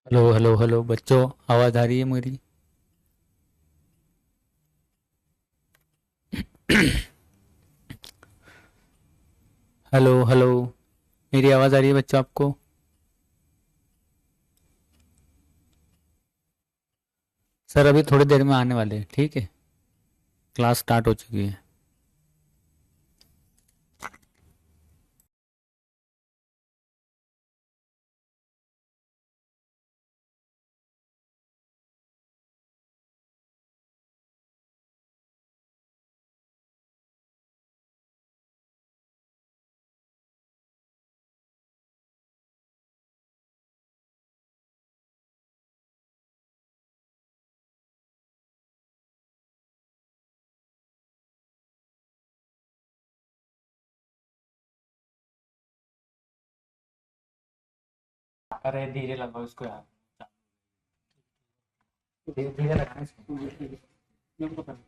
Hello hello hello बच्चों, आवाज़ आ रही है मेरी? Hello hello. मेरी आवाज़ आ रही है बच्चों आपको? सर अभी थोड़ी देर में आने वाले हैं, ठीक है? क्लास स्टार्ट हो चुकी है। अरे धीरे लगाओ इसको यार। धीरे धीरे लगाना इसको। मेरे को पता नहीं।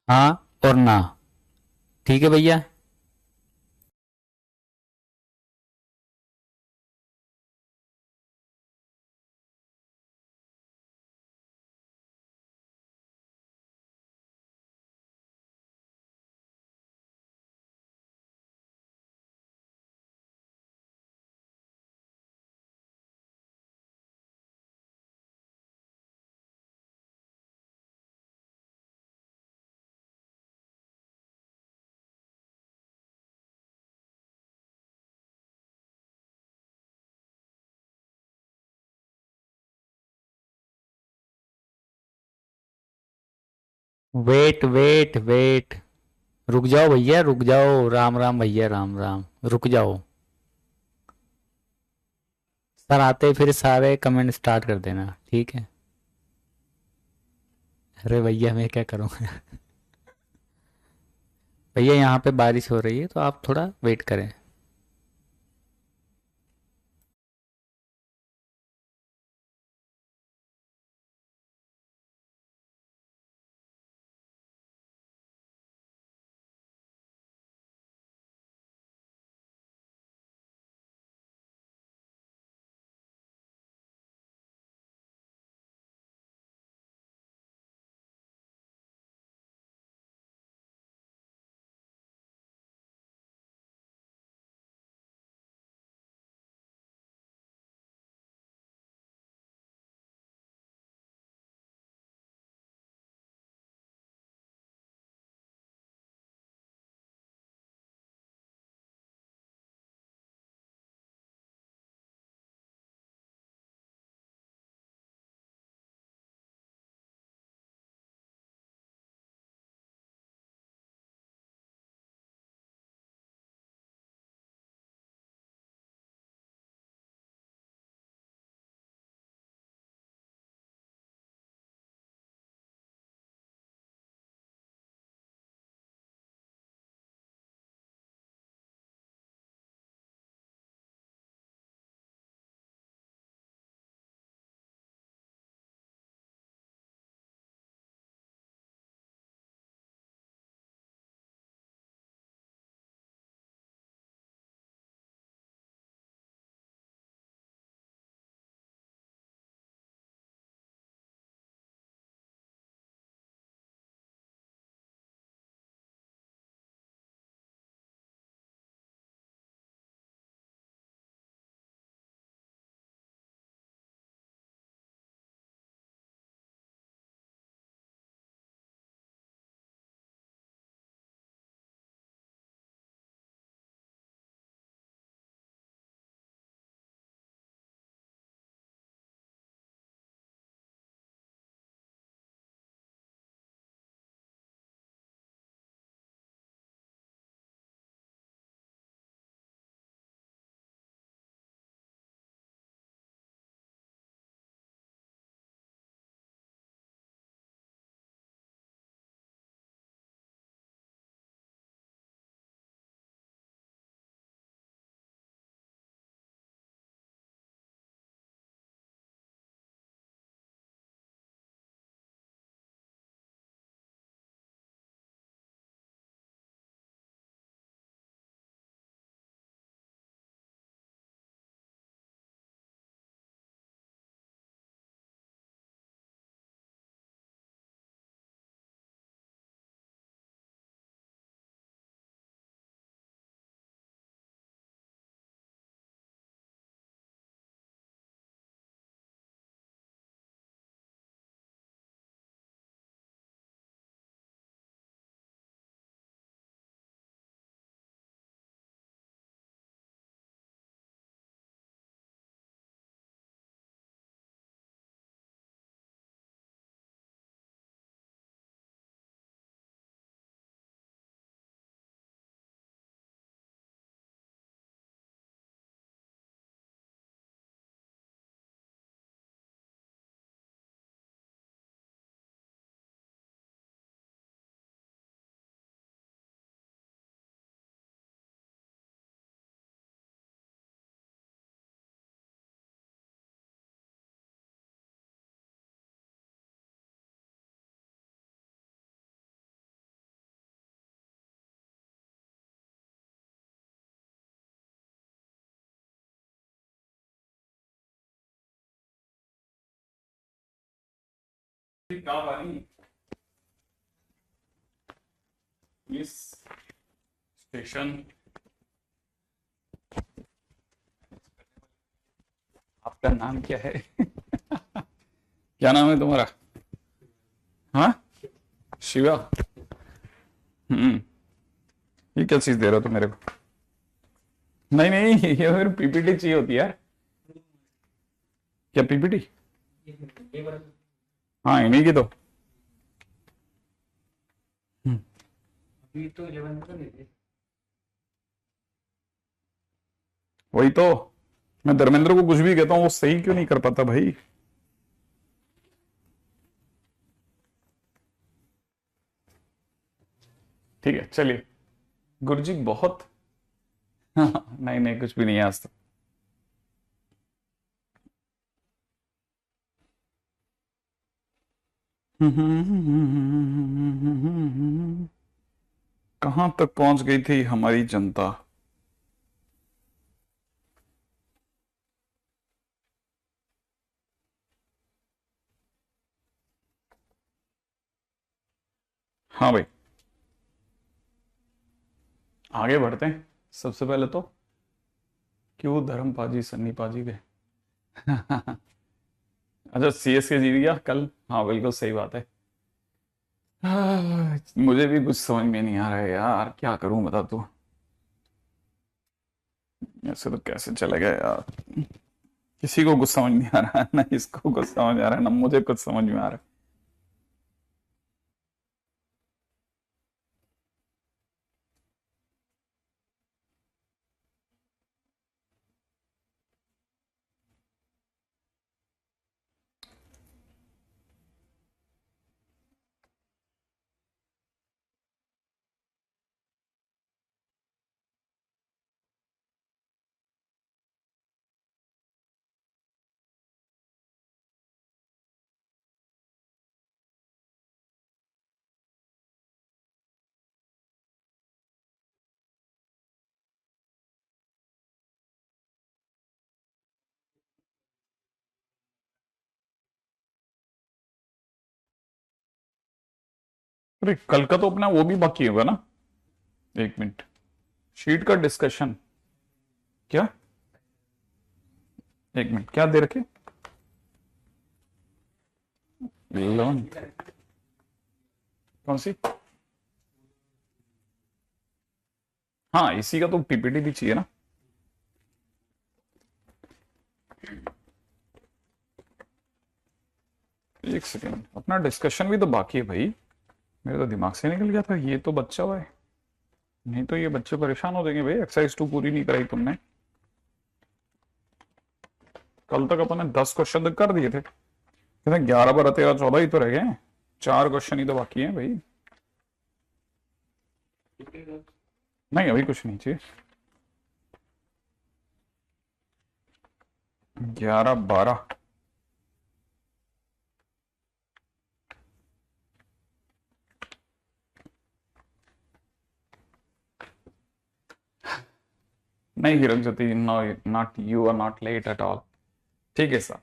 हाँ और ना। ठीक है भैया। Wait wait wait. रुक जाओ भैया, रुक जाओ। राम राम भैया, राम राम। रुक जाओ। सर आते ही फिर सारे कमेंट स्टार्ट कर देना, ठीक है? अरे भैया मैं क्या करूँगा? भैया यहाँ पे बारिश हो रही है तो आप थोड़ा वेट करें। इस स्टेशन आपका नाम क्या है? क्या नाम है तुम्हारा? हाँ, शिवा। हम्म। ये क्या चीज दे रहे हो तुम मेरे को? नहीं नहीं, ये फिर पीपीटी चाहिए होती है यार। क्या पीपीटी? हाँ, इन्हीं की तो। अभी तो 11 का नहीं थे। वही तो, मैं धर्मेंद्र को कुछ भी कहता हूँ वो सही क्यों नहीं कर पाता भाई? ठीक है चलिए। गुरुजी बहुत नहीं नहीं, कुछ भी नहीं है आज तक। कहां तक पहुंच गई थी हमारी जनता? हाँ भाई, आगे बढ़ते हैं। सबसे पहले तो क्यों धर्म पाजी सन्नी पाजी गए? अच्छा, सीएसके जीत गया कल, हाँ बिल्कुल सही बात है। मुझे भी कुछ समझ में नहीं आ रहा है यार, क्या करूं बता तू। ऐसे तो कैसे चलेगा यार? किसी को कुछ समझ नहीं आ रहा है, ना इसको कुछ समझ आ रहा है, ना मुझे कुछ समझ में आ रहा है। अरे कल का तो अपना वो भी बाकी होगा ना? एक मिनट, शीट का डिस्कशन। क्या? एक मिनट, क्या दे रखे? लोन? कौन सी? हाँ, इसी का तो पीपीटी भी चाहिए ना। एक सेकेंड, अपना डिस्कशन भी तो बाकी है भाई। मेरे तो दिमाग से निकल गया था, ये तो बच्चा हुआ है। नहीं तो ये बच्चे परेशान हो जाएंगे भाई, एक्सरसाइज 2 पूरी नहीं कराई तुमने। कल तक अपन ने 10 क्वेश्चन तक कर दिए थे, कहते 11 12 13 14 ही तो रह गए। 4 क्वेश्चन ही तो बाकी हैं भाई। नहीं, अभी कुछ नहीं चाहिए। 11 12। नहीं Hirak Jyoti, no, not, you are not late at all. ठीक है सर,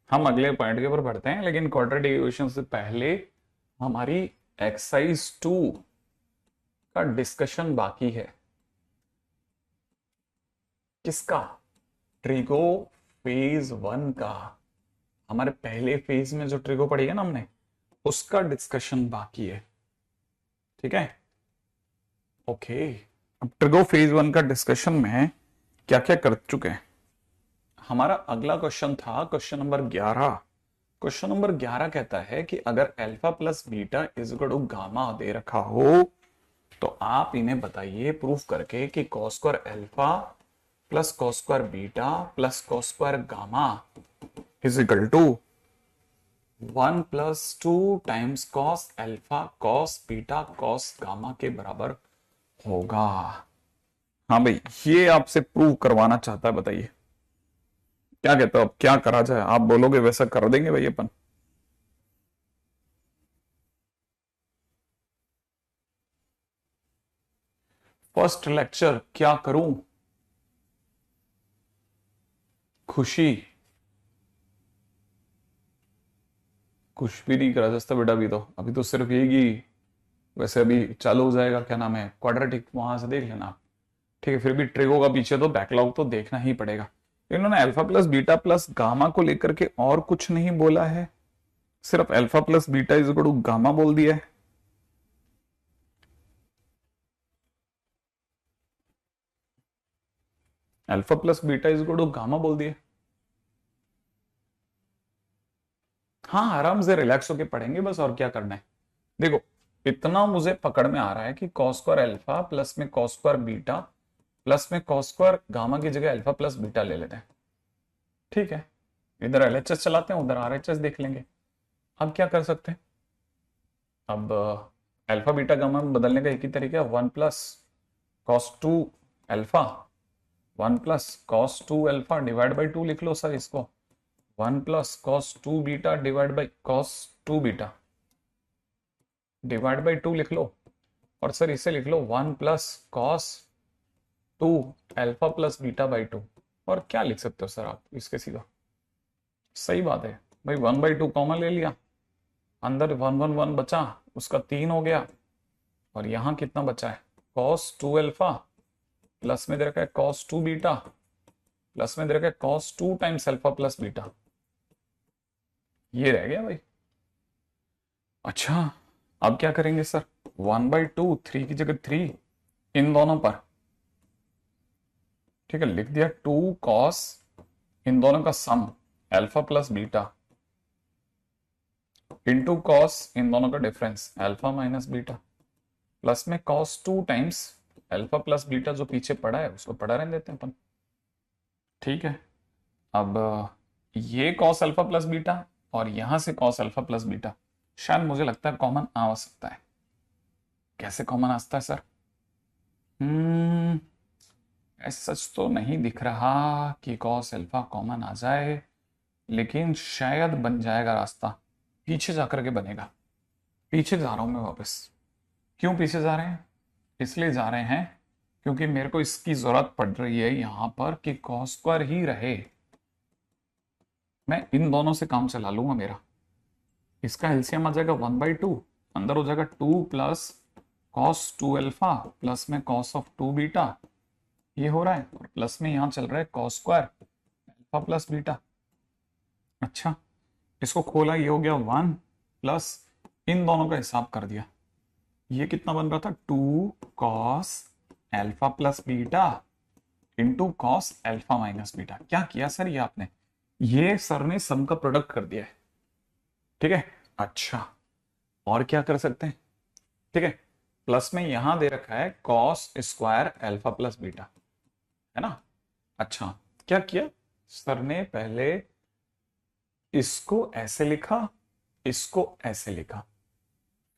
हम अगले पॉइंट के ऊपर बढ़ते हैं, लेकिन क्वाड्रेटिक इक्वेशन से पहले हमारी एक्सरसाइज 2 का डिस्कशन बाकी है। किसका? ट्रिगो फेज 1 का। हमारे पहले फेज में जो ट्रिगो पढ़ी है ना हमने, उसका डिस्कशन बाकी है। ठीक है, ओके। अब ट्रिगो फेज 1 का डिस्कशन में क्या क्या कर चुके हैं? हमारा अगला क्वेश्चन था क्वेश्चन नंबर 11। क्वेश्चन नंबर 11 कहता है कि अगर alpha plus beta is equal to gamma दे रखा हो, तो आप इन्हें बताइए प्रूफ करके कि cos square alpha plus cos square beta plus cos square gamma is equal to 1 plus 2 times cos alpha cos beta cos gamma के बराबर होगा। हाँ भाई, ये आपसे प्रूव करवाना चाहता है, बताइए क्या कहते हो? अब क्या करा जाए? आप बोलोगे वैसा कर देंगे भाई अपन। फर्स्ट लेक्चर क्या करूं? खुशी, कुछ भी नहीं करा जस्ता बेटा, अभी तो सिर्फ यही। वैसे अभी चालू हो जाएगा, क्या नाम है, क्वाड्रेटिक, वहां से देख लेना आप। ठीक है, फिर भी ट्रिगो का पीछे तो बैकलॉग तो देखना ही पड़ेगा। इन्होंने alpha plus beta plus gamma को लेकर के और कुछ नहीं बोला है, सिर्फ alpha plus beta is equal to gamma बोल दिया है। Alpha plus beta is equal to gamma बोल दिया। हाँ, आराम से रिलैक्स होके पढ़ेंगे बस, और क्या करना है। देखो, इतना मुझे पकड़ में आ रहा है कि कॉस स्क्वायर अल्फा प्लस में कॉस स्क्वायर बीटा प्लस में कॉस स्क्वायर गामा की जगह अल्फा प्लस बीटा ले लेते हैं। ठीक है, इधर एलएचएस चलाते हैं, उधर आरएचएस देख लेंगे। अब क्या कर सकते हैं, अब अल्फा बीटा गामा में बदलने का एक ही तरीका है, 1 + cos 2 alpha, 1 + cos 2 alpha divide by 2 लिख लो सर इसको, 1 + cos 2 beta divide by cos 2 beta divide by 2 लिख लो। और सर इसे लिख लो 1 + cos 2 alpha plus beta by 2। और क्या लिख सकते हो सर आप इसके सिवा, सही बात है भाई, 1/2 कॉमन ले लिया, अंदर 1 बचा, उसका 3 हो गया, और यहां कितना बचा है, cos 2 अल्फा प्लस में दे रखा है cos 2 बीटा प्लस में दे रखा है cos 2 times alpha plus beta, ये रह गया भाई। अच्छा, अब क्या करेंगे सर, 1/2, 3 की जगह 3 इन दोनों पर, ठीक है, लिख दिया 2 cos, इन दोनों का sum alpha plus beta into cos, इन दोनों का difference alpha minus beta, plus में cos 2 times alpha plus beta, जो पीछे पड़ा है उसको पड़ा रहने देते हैं अपन। ठीक है, अब ये cos अल्फा प्लस बीटा और यहां से cos अल्फा प्लस बीटा, शायद मुझे लगता है कॉमन आ सकता है। कैसे कॉमन आ सकता है सर, ऐसा सच तो नहीं दिख रहा कि cos अल्फा कॉमन आ जाए, लेकिन शायद बन जाएगा रास्ता, पीछे जाकर के बनेगा। पीछे जा रहा हूं मैं वापस। क्यों पीछे जा रहे हैं, इसलिए जा रहे हैं क्योंकि मेरे को इसकी जरूरत पड़ रही है यहां पर कि cos स्क्वायर ही रहे। मैं इन दोनों से काम चला लूंगा, मेरा इसका एलसीएम आ जाएगा 1/2, अंदर हो जाएगा 2 + cos 2 अल्फा प्लस में cos ऑफ 2 बीटा, ये हो रहा है, और प्लस में यहां चल रहा है cos square alpha plus beta. अच्छा, इसको खोला, ये हो गया 1 प्लस इन दोनों का हिसाब कर दिया, ये कितना बन रहा था 2 cos alpha plus beta into cos alpha minus beta. क्या किया सर ये आपने, ये सर ने सम का प्रोडक्ट कर दिया है। ठीक है, अच्छा, और क्या कर सकते हैं, ठीक है, प्लस में यहां दे रखा है cos square alpha plus beta, है ना। अच्छा, क्या किया सर ने, पहले इसको ऐसे लिखा, इसको ऐसे लिखा,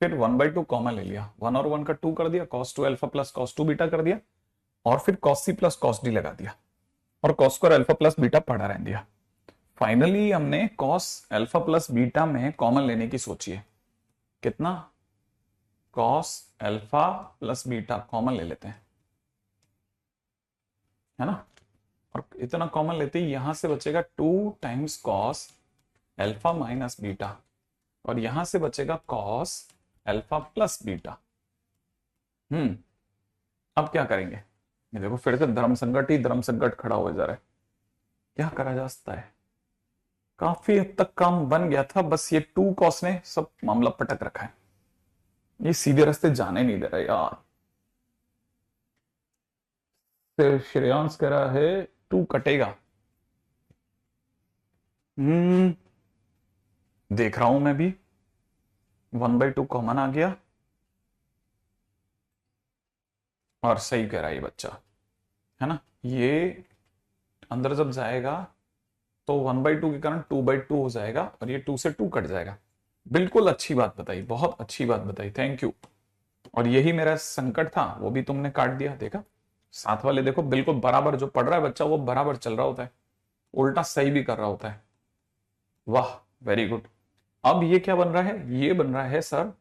फिर 1/2 कॉमन ले लिया, 1 और 1 का 2 कर दिया, cos 2 alpha plus cos 2 beta कर दिया, और फिर cos c plus cos d लगा दिया, और cos square alpha plus beta पढ़ा रहने दिया। फाइनली हमने cos अल्फा प्लस बीटा में कॉमन लेने की सोची है, कितना, cos alpha plus beta common ले लेते हैं, है ना, और इतना कॉमन लेते ही यहां से बचेगा 2 times cos alpha minus beta, और यहां से बचेगा cos अल्फा प्लस बीटा। अब क्या करेंगे, ये देखो फिर से धर्म संकट ही धर्म संकट खड़ा हो जा रहा है। क्या करा जा सकता है, काफी हद तक काम बन गया था, बस ये 2 cos ने सब मामला पटक रखा है, ये सीधे रास्ते जाने नहीं दे रहा यार। फिर श्रेयांश कह रहा है 2 कटेगा, देख रहा हूं मैं भी, 1/2 कॉमन आ गया, और सही कह रहा है ये बच्चा, है ना, ये अंदर जब जाएगा तो 1/2 के कारण 2/2 हो जाएगा, और ये 2 से 2 कट जाएगा। बिल्कुल अच्छी बात बताई, बहुत अच्छी बात बताई, थैंक यू। और यही मेरा संकट था, वो भी तुमने काट दिया, देखा, साथ वाले देखो बिल्कुल बराबर, जो पढ़ रहा है बच्चा वो बराबर चल रहा होता है, उल्टा सही भी कर रहा होता है, वाह, वेरी गुड। अब ये क्या बन रहा है, ये बन रहा है sir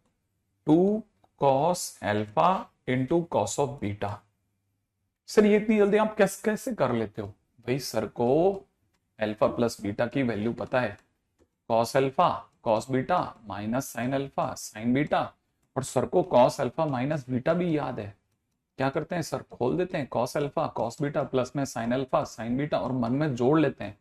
2 cos alpha into cos of beta. Sir ये इतनी जल्दी आप कैसे कैसे कर लेते हो, भाई सर को अल्फा प्लस बीटा की वैल्यू पता है, cos alpha cos beta minus sine alpha sign beta, और सर को कॉस अल्फा माइनस बीटा भी याद है। क्या करते हैं सर, खोल देते हैं cos alpha cos beta plus में साइन अल्फा साइन बीटा, और मन में जोड़ लेते हैं।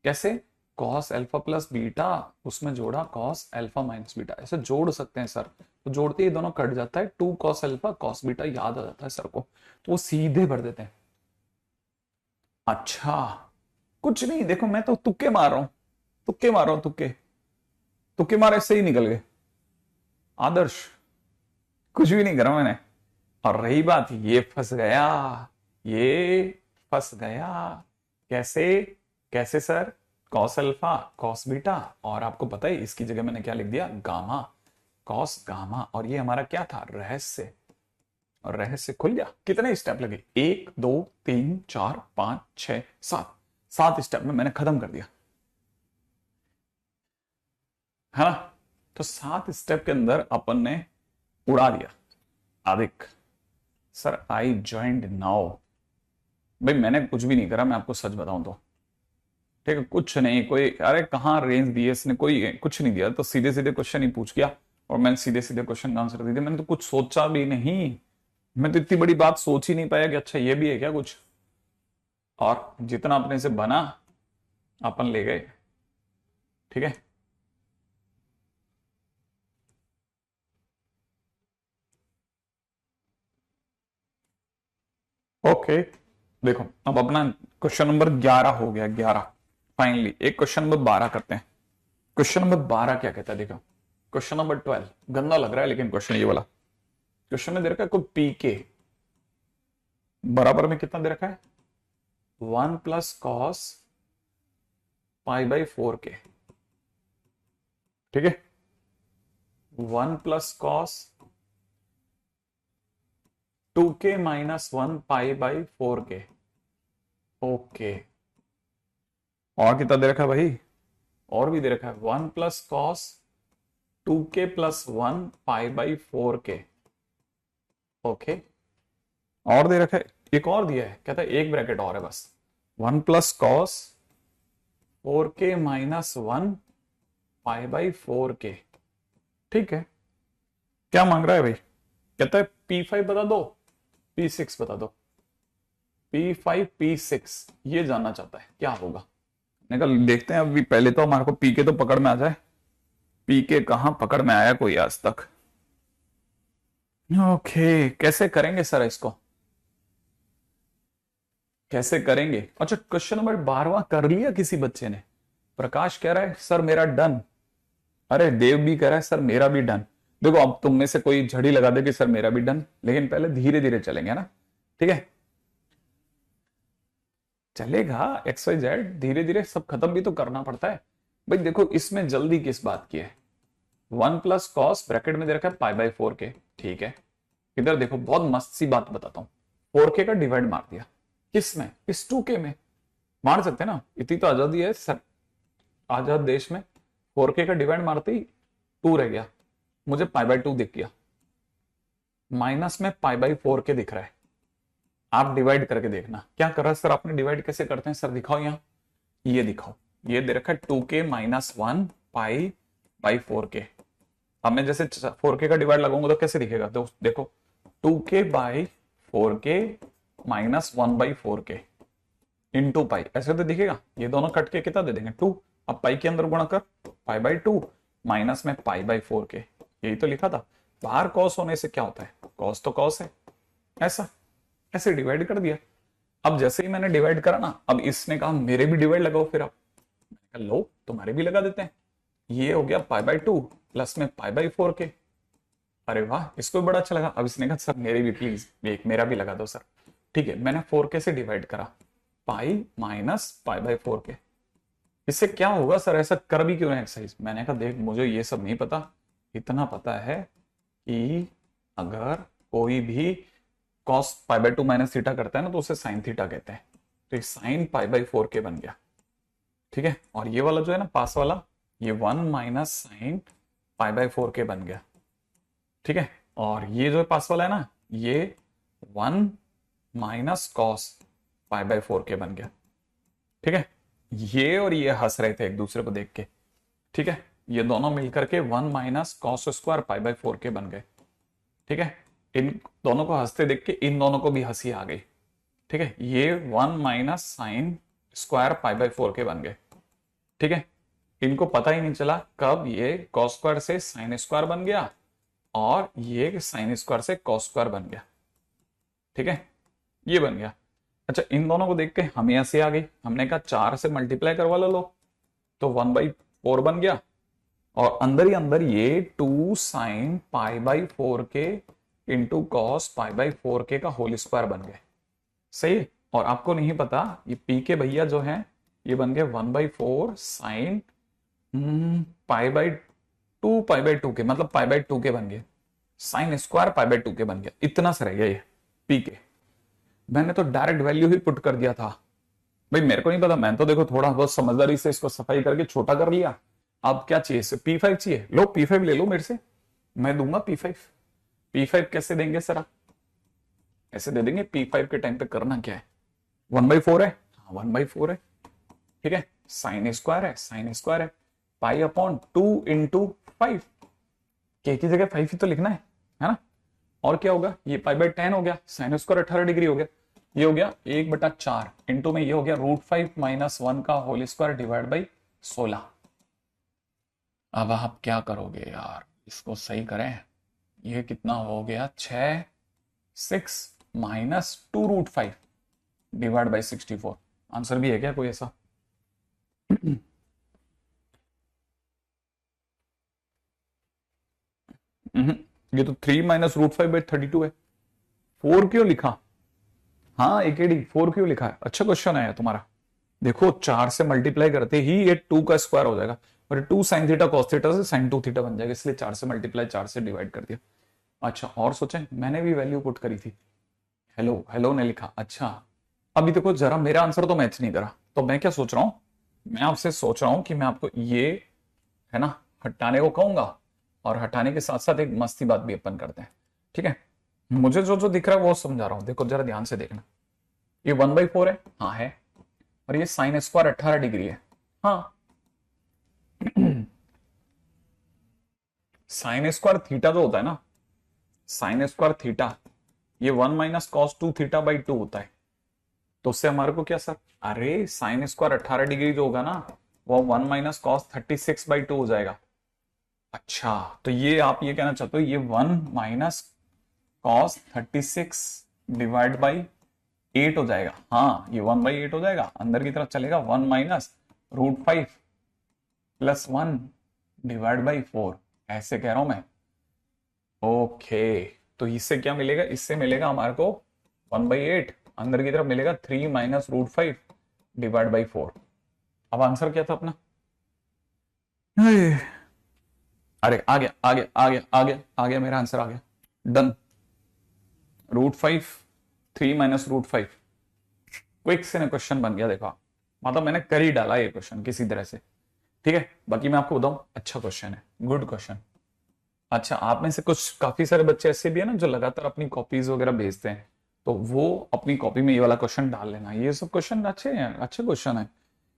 कैसे, कॉस अल्फा प्लस बीटा उसमें जोड़ा कॉस अल्फा माइनस बीटा, ऐसे जोड़ सकते हैं सर। तो जोड़ते ही दोनों कट जाता है, 2 कॉस अल्फा कॉस बीटा याद आ जाता है सर को, तो वो सीधे भर देते हैं। अच्छा, कुछ नहीं, देखो मैं तो तुक्के मार रहा हूं, तुक्के मार रहा हूं, तुक्के तुक्के मारे से ही निकल गए आदर्श, कुछ भी नहीं करा मैंने। और रही बात, ये फंस गया, ये फंस गया। कैसे, कैसे sir, cos alpha cos beta, और आपको पता है इसकी जगह मैंने क्या लिख दिया, गामा, कॉस गामा, और ये हमारा क्या था, रहस्य। और रहस्य खुल गया। कितने स्टेप लगे, 1 2 3 4 5 6 7, 7 स्टेप में मैंने खत्म कर दिया, है ना। तो 7 स्टेप के अंदर अपन ने उड़ा दिया। आदिक सर आई ज्वाइंड नाउ, भाई मैंने कुछ भी नहीं करा, मैं आपको सच बताऊं तो, ठीक है, कुछ नहीं, कोई अरे कहाँ रेंज दी है इसने, कोई कुछ नहीं दिया, तो सीधे सीधे क्वेश्चन ही पूछ गया और मैंने सीधे सीधे क्वेश्चन का आंसर दे दिया। मैंने तो कुछ सोचा भी नहीं, मैं तो इतनी बड़ी बात सोच ही नहीं पाया कि अच्छा ये भी है क्या कुछ। और जितना अपने से बना अपन ले गए, ठीक है। ओके, देखो अब अपना क्वेश्चन नंबर 11 हो गया, 11 फाइनली। एक क्वेश्चन नंबर 12 करते हैं। क्वेश्चन नंबर 12 क्या कहता है, देखो क्वेश्चन नंबर 12 गंदा लग रहा है, लेकिन क्वेश्चन ये वाला क्वेश्चन में दे रखा है कोई पी के बराबर में कितना दे रखा है, 1 प्लस कॉस पाई बाई 4 के, ठीक है, 1 plus cos 2k minus 1 pi by 4 के। ओके, और कितना दे रखा है भाई, और भी दे रखा है 1 plus cos 2k plus 1 pi by 4 के। ओके, और दे रखा है, एक और दिया है, कहता है एक ब्रैकेट और है बस, 1 plus cos 4k minus 1 pi by 4 के, ठीक है। क्या मांग रहा है भाई, कहता है P5 बता दो, P6 बता दो, P5 P6 ये जानना चाहता है क्या होगा। मैंने कहा देखते हैं, अभी पहले तो हमारे को पी के तो पकड़ में आ जाए, पी के कहां पकड़ में आया कोई आज तक। ओके, कैसे करेंगे सर इसको, कैसे करेंगे। अच्छा, क्वेश्चन नंबर 12वां कर लिया किसी बच्चे ने, प्रकाश कह रहा है सर मेरा डन, अरे देव भी कह रहा है सर मेरा भी डन। देखो अब तुम में से कोई झड़ी लगा दे कि सर मेरा भी डन, लेकिन पहले धीरे धीरे चलेंगे ना, ठीक है, चलेगा XYZ, धीरे धीरे सब खत्म भी तो करना पड़ता है भाई। देखो इसमें जल्दी किस बात की है, 1 प्लस कॉस ब्रैकेट में दे रखा है पाई बाई 4 के, ठीक है। इधर देखो बहुत मस्त सी बात बताता हूं, 4k का डिवाइड मार दिया, किस में, इस 2k में मार सकते हैं ना, इतनी तो आजादी है सर आजाद देश में। 4k का डिवाइड मारते ही 2 रह गया, मुझे पाई बाई 2 दिख गया, माइनस में पाई बाई 4k दिख रहा है। आप डिवाइड करके देखना क्या कर रहा है सर, आपने डिवाइड कैसे करते हैं सर, दिखाओ यहाँ, ये दिखाओ, ये दे रखा है 2k minus 1 pi by 4k। अब मैं जैसे 4k का डिवाइड लगाऊंगा तो कैसे दिखेगा, तो देखो 2k by 4k minus 1 by 4k into pi, ऐसे तो दिखेगा। ये दोनों कट के कितना दे देंगे 2, अब पाई के अंदर गुणा कर, पाई बाई 2 माइनस में पाई बाई 4k, यही तो लिखा था। बाहर कॉस होने से क्या होता है, कॉस तो कॉस है, ऐसा ऐसे डिवाइड कर दिया। अब जैसे ही मैंने डिवाइड करा ना, अब इसने कहा मेरे भी डिवाइड लगाओ, फिर आप लो तुम्हारे भी लगा देते हैं, ये हो गया पाई बाई 2 प्लस में पाई बाई 4k। अरे वाह, इसको भी बड़ा अच्छा लगा। अब इसने कहा सर मेरे भी प्लीज एक मेरा भी लगा दो सर, ठीक है। मैंने 4k से डिवाइड करा, pi minus pi by 4k, इससे क्या होगा सर, ऐसा कर भी क्यों रहे एक्सरसाइज। मैंने कहा देख मुझे ये सब नहीं पता, इतना पता है कि अगर कोई भी cos pi by 2 minus theta करता है ना, तो उसे साइन थीटा कहते हैं। तो साइन पाई बाई 4k बन गया, ठीक है। और ये वाला जो है ना पास वाला, ये 1 minus sine pi by 4k बन गया, ठीक है। और ये जो पास वाला है ना, ये 1 minus cos pi by 4k बन गया, ठीक है। ये और ये हंस रहे थे एक दूसरे को देख के, ठीक है। ये दोनों मिलकर के 1 minus cos square pi by 4 के बन गए। ठीक है, इन दोनों को हंसते देख के इन दोनों को भी हंसी आ गई। ठीक है, ये 1 minus sine square pi by 4 के बन गए। ठीक है, इनको पता ही नहीं चला कब ये कॉस स्क्वायर से साइन स्क्वायर बन गया और ये साइन स्क्वायर से कॉस स्क्वायर बन गया। ठीक है, ये बन गया। अच्छा, इन दोनों को देख के हमें हंसी आ गई, हमने कहा 4 से मल्टीप्लाई करवा लो, तो 1/4 बन गया और अंदर ही अंदर ये 2 साइन पाई बाई 4 के इंटू कॉस पाई बाई 4 के का होल स्क्वायर बन गए। सही है, और आपको नहीं पता ये पी के भैया जो है ये बन गए 1/4 sine pi by 2 pi by 2 के, मतलब पाई बाई 2 के बन गए, साइन स्क्वायर पाई बाई 2 के बन गया। इतना सा रह गया ये पी के। मैंने तो डायरेक्ट वैल्यू ही पुट कर दिया था भाई, मेरे को नहीं पता, मैंने तो देखो थोड़ा बहुत समझदारी से इसको सफाई करके छोटा कर लिया। अब क्या चाहिए इसे, P5 चाहिए, लो P5 ले लो मेरे से, मैं दूंगा P5। P5 कैसे देंगे सर आप, ऐसे दे देंगे। P5 के टाइम पे करना क्या है, 1/4 है, हाँ 1/4 है। ठीक है, साइन स्क्वायर है, साइन स्क्वायर है, पाई अपॉन 2 इंटू 5 के की जगह 5 ही तो लिखना है ना। और क्या होगा, ये पाई बाई 10 हो गया, साइन स्क्वायर 18 डिग्री हो गया, ये हो गया 1/4 इंटू में ये हो गया √5 माइनस 1 का होल स्क्वायर डिवाइड बाई 16। अब आप क्या करोगे यार, इसको सही करें, ये कितना हो गया 6 माइनस 2√5 डिवाइड बाई 64। आंसर भी है क्या कोई ऐसा? ये तो 3 माइनस √5/32 है। 4 क्यों लिखा, हाँ एकेडी 4 क्यों लिखा है? अच्छा क्वेश्चन है तुम्हारा। देखो 4 से मल्टीप्लाई करते ही ये 2 का स्क्वायर हो जाएगा और 2 साइन थीटा कॉस थीटा से साइन 2 थीटा बन जाएगा, इसलिए 4 से मल्टीप्लाई 4 से डिवाइड कर दिया। अच्छा, और सोचें, मैंने भी वैल्यू पुट करी थी, हेलो हेलो ने लिखा। अच्छा, अभी देखो जरा मेरा आंसर तो मैच नहीं करा, तो मैं क्या सोच रहा हूं, मैं आपसे सोच रहा हूं कि मैं आपको ये है ना हटाने को कहूंगा और हटाने के साथ साथ एक मस्ती बात भी अपन करते हैं। ठीक है, मुझे जो जो दिख रहा है वो समझा रहा हूं, देखो जरा ध्यान से देखना। ये 1/4 है, हाँ है, और ये साइन स्क्वायर 18 डिग्री है, हाँ। साइन स्क्वायर थीटा जो होता है ना, साइन स्क्वायर थीटा, ये 1 माइनस कॉस 2 थीटा बाई 2 होता है। तो उससे हमारे को क्या सर, अरे साइन स्क्वायर 18 डिग्री जो होगा ना वो 1 माइनस कॉस 36/2 हो जाएगा। अच्छा, तो ये आप ये कहना चाहते हो ये 1 माइनस कॉस 36 डिवाइड बाई 8 हो जाएगा। हाँ, ये 1/8 हो जाएगा, अंदर की तरफ चलेगा 1 माइनस √5 प्लस 1 डिवाइड बाई 4, ऐसे कह रहा हूं मैं। ओके, तो इससे क्या मिलेगा, इससे मिलेगा हमारे को 1/8, अंदर की तरफ मिलेगा 3 माइनस √5 डिवाइड बाई 4। अब आंसर क्या था अपना, अरे आ गया आ गया आ गया आ गया आ गया, मेरा आंसर आ गया, डन। √5, 3 माइनस √5, क्विक से क्वेश्चन बन गया। देखो मतलब मैंने कर ही डाला ये क्वेश्चन किसी तरह से। ठीक है, बाकी मैं आपको बताऊं, अच्छा क्वेश्चन है, गुड क्वेश्चन। अच्छा, आप में से कुछ काफी सारे बच्चे ऐसे भी है ना जो लगातार अपनी कॉपीज वगैरह भेजते हैं, तो वो अपनी कॉपी में ये वाला क्वेश्चन डाल लेना। ये सब क्वेश्चन अच्छे हैं, अच्छे क्वेश्चन है।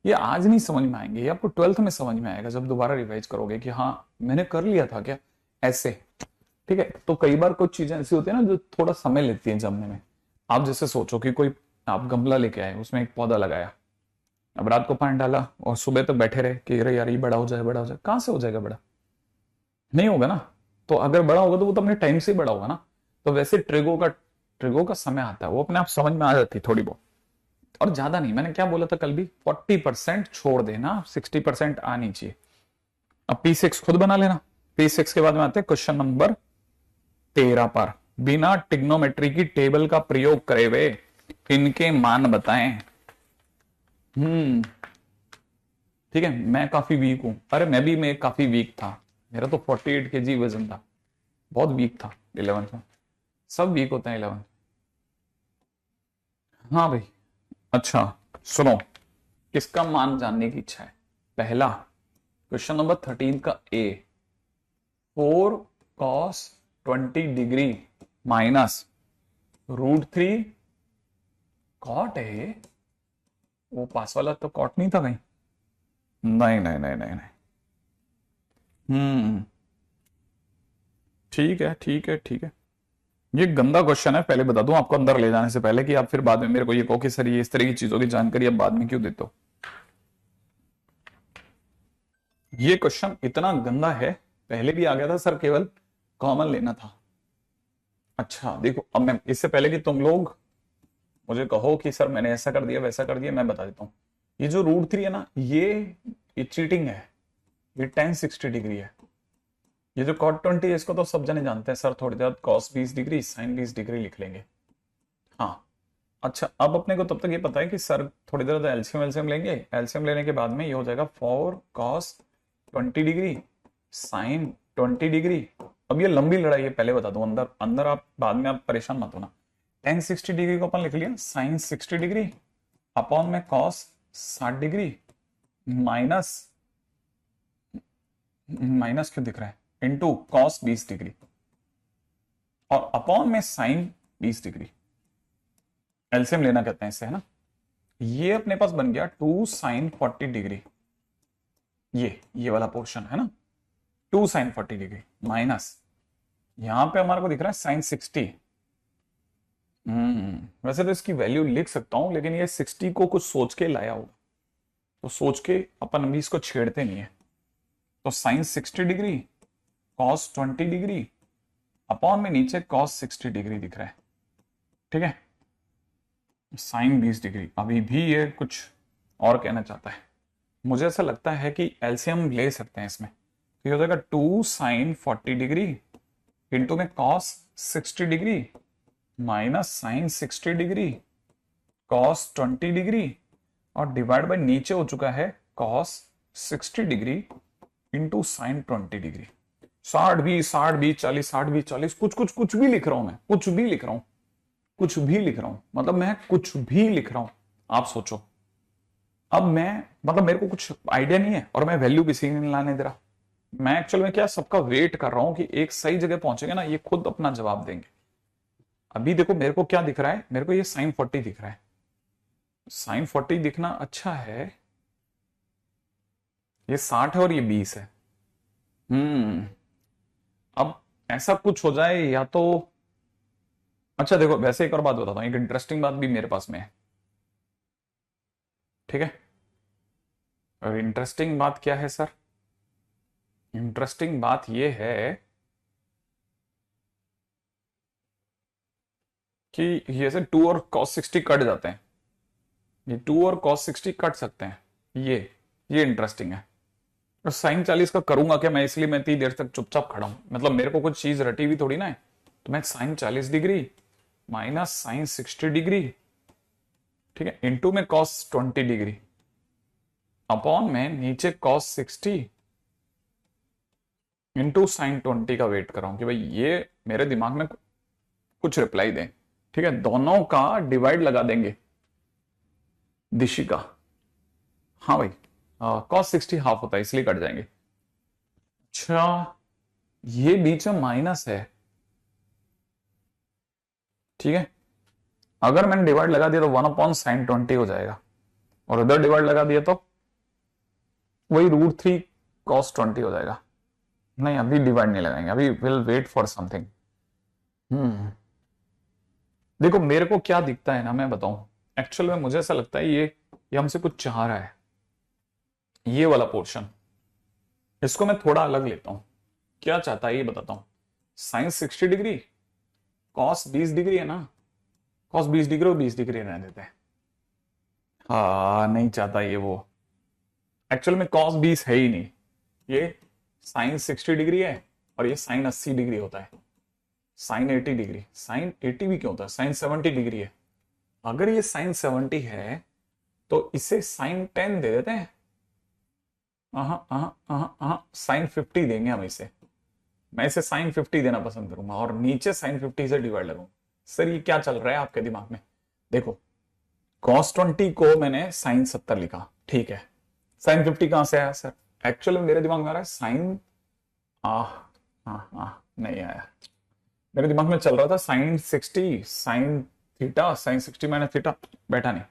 ये आज नहीं समझ में आएंगे, ये आपको 12th में समझ में आएगा जब दोबारा रिवाइज करोगे कि हाँ मैंने कर लिया था क्या ऐसे। ठीक है, तो कई बार कुछ चीजें ऐसी होती है ना जो थोड़ा समय लेती है जमने में। आप जैसे सोचो कि कोई आप गमला लेके आए, उसमें एक पौधा लगाया, अब रात को पानी डाला और सुबह तक बैठे रहे कि अरे यार ये बड़ा हो जाए बड़ा हो जाए, कहां से हो जाएगा बड़ा, नहीं होगा ना। तो अगर बड़ा होगा तो वो तो अपने टाइम से ही बड़ा होगा ना। तो वैसे ट्रिगो का समय आता है, वो अपने आप समझ में आ जाती है थोड़ी बहुत, और ज्यादा नहीं। मैंने क्या बोला था कल भी, 40% छोड़ देना, 60% आनी चाहिए। अब P6 खुद बना लेना। P6 के बाद में आते हैं क्वेश्चन नंबर 13 पर, बिना टिग्नोमेट्री की टेबल का प्रयोग करे हुए इनके मान बताएं। ठीक है, मैं काफी वीक हूं, अरे मैं काफी वीक था, मेरा तो 48 kg वजन था, बहुत वीक था 11th में, सब वीक होते हैं 11th। हाँ भाई, अच्छा सुनो, किसका मान जानने की इच्छा है? पहला क्वेश्चन नंबर 13 का ए, 4 cos 20 डिग्री माइनस √3 कॉट है, वो पास वाला तो कॉट नहीं था कहीं, नहीं नहीं नहीं नहीं नहीं, हम्म, ठीक है ठीक है ठीक है। ये गंदा क्वेश्चन है, पहले बता दूं आपको अंदर ले जाने से पहले, कि आप फिर बाद में मेरे को ये कहो कि सर ये इस तरह की चीजों की जानकारी आप बाद में क्यों देते हो। ये क्वेश्चन इतना गंदा है, पहले भी आ गया था सर, केवल कॉमन लेना था। अच्छा देखो, अब मैं इससे पहले कि तुम लोग मुझे कहो कि सर मैंने ऐसा कर दिया वैसा कर दिया, मैं बता देता हूँ। ये जो √3 है ना, ये चीटिंग है। ये tan 60 डिग्री है। ये जो cot 20 है, इसको तो सब जने जानते हैं सर, थोड़ी देर cos 20 डिग्री sin 20 डिग्री लिख लेंगे। हाँ, अच्छा अब अपने को तब तक ये पता है कि सर थोड़ी देर एलसीएम एलसीएम लेंगे, एलसीएम लेने के बाद में ये हो जाएगा 4 cos 20 डिग्री sin 20 डिग्री। अब ये लंबी लड़ाई है, पहले बता दूं, अंदर अंदर आप बाद में आप परेशान मत होना। tan 60 डिग्री को अपन लिख लिया sin 60 डिग्री अपॉन में cos 60 डिग्री माइनस, माइनस क्यों दिख रहा है, इंटू cos 20 डिग्री और अपॉन में sin 20 डिग्री। एलसीएम लेना कहते हैं इससे, है ना। ये अपने पास बन गया 2 sin 40 डिग्री, ये वाला पोर्शन है ना, 2 sin 40 डिग्री माइनस, यहां पे हमारे को दिख रहा है sin 60। वैसे तो इसकी वैल्यू लिख सकता हूं, लेकिन ये 60 को कुछ सोच के लाया होगा, तो सोच के अपन अभी इसको छेड़ते नहीं है। तो sin 60 degree cos 20 degree upon में नीचे cos 60 डिग्री दिख रहा है, ठीक है। sin 20 डिग्री, अभी भी ये कुछ और कहना चाहता है। मुझे ऐसा लगता है कि एलसीएम ले सकते हैं इसमें, तो ये हो जाएगा 2 sin 40 डिग्री इंटू में cos 60 degree minus sin 60 degree cos 20 degree और डिवाइड बाय नीचे हो चुका है cos 60 degree into sin 20 degree. 60 20 60 20 40 60 20 40, कुछ कुछ कुछ भी लिख रहा हूं मैं, कुछ भी लिख रहा हूं, कुछ भी लिख रहा हूं, मतलब मैं कुछ भी लिख रहा हूं। आप सोचो, अब मैं मतलब मेरे को कुछ आइडिया नहीं है और मैं वैल्यू किसी ने नहीं लाने दे रहा। मैं एक्चुअल में क्या सबका वेट कर रहा हूं कि एक सही जगह पहुंचेंगे ना, ये खुद अपना जवाब देंगे। अभी देखो मेरे को क्या दिख रहा है, मेरे को ये sin 40 दिख रहा है। sin 40 दिखना अच्छा है, ये 60 है और ये 20 है। अब ऐसा कुछ हो जाए या तो, अच्छा देखो वैसे एक और बात बताता हूँ, एक इंटरेस्टिंग बात भी मेरे पास में है, ठीक है। और इंटरेस्टिंग बात क्या है सर, इंटरेस्टिंग बात ये है कि ये से 2 और cos 60 कट जाते हैं, ये 2 और cos 60 कट सकते हैं, ये इंटरेस्टिंग है। और sin 40 का करूंगा क्या मैं, इसलिए मैं इतनी देर तक चुपचाप खड़ा हूं, मतलब मेरे को कुछ चीज रटी हुई थोड़ी ना है। तो मैं sin 40 degree minus sin 60 degree, ठीक है, इंटू में cos 20 डिग्री अपॉन में नीचे cos 60 इंटू sin 20 का वेट कर रहा हूं कि भाई ये मेरे दिमाग में कुछ रिप्लाई दें, ठीक है। दोनों का डिवाइड लगा देंगे दिशी का, हाँ भाई cos 60 हाफ होता है इसलिए कट जाएंगे। अच्छा ये बीच में माइनस है, ठीक है। अगर मैंने डिवाइड लगा दिया तो 1/sin 20 हो जाएगा, और इधर डिवाइड लगा दिया तो वही √3 cos 20 हो जाएगा। नहीं अभी डिवाइड नहीं लगाएंगे, अभी विल वेट फॉर समथिंग। देखो मेरे को क्या दिखता है ना, मैं बताऊं, एक्चुअल में मुझे ऐसा लगता है ये हमसे कुछ चाह रहा है, ये वाला पोर्शन, इसको मैं थोड़ा अलग लेता हूं। क्या चाहता है ये बताता हूं। sin 60 डिग्री cos 20 डिग्री है ना, cos 20 डिग्री और 20 डिग्री रहने देते हैं। हाँ नहीं चाहता ये वो, एक्चुअल में cos 20 है ही नहीं, ये sin 60 डिग्री है और ये sin 80 डिग्री होता है। sin 80 डिग्री, sin 80 भी क्यों होता है, sin 70 डिग्री है। अगर ये sin 70 है तो इसे sin 10 दे देते हैं, sin 50 देंगे हम इसे, मैं इसे sin 50 देना पसंद करूंगा और नीचे sin 50 से डिवाइड लगाऊंगा। सर ये क्या चल रहा है आपके दिमाग में, देखो cos 20 को मैंने sin 70 लिखा, ठीक है। sin 50 कहां से आया सर, एक्चुअली मेरे दिमाग में आ रहा है sin, नहीं आया, मेरे दिमाग में चल रहा था sin 60 sin theta sin 60 minus theta, बैठा नहीं,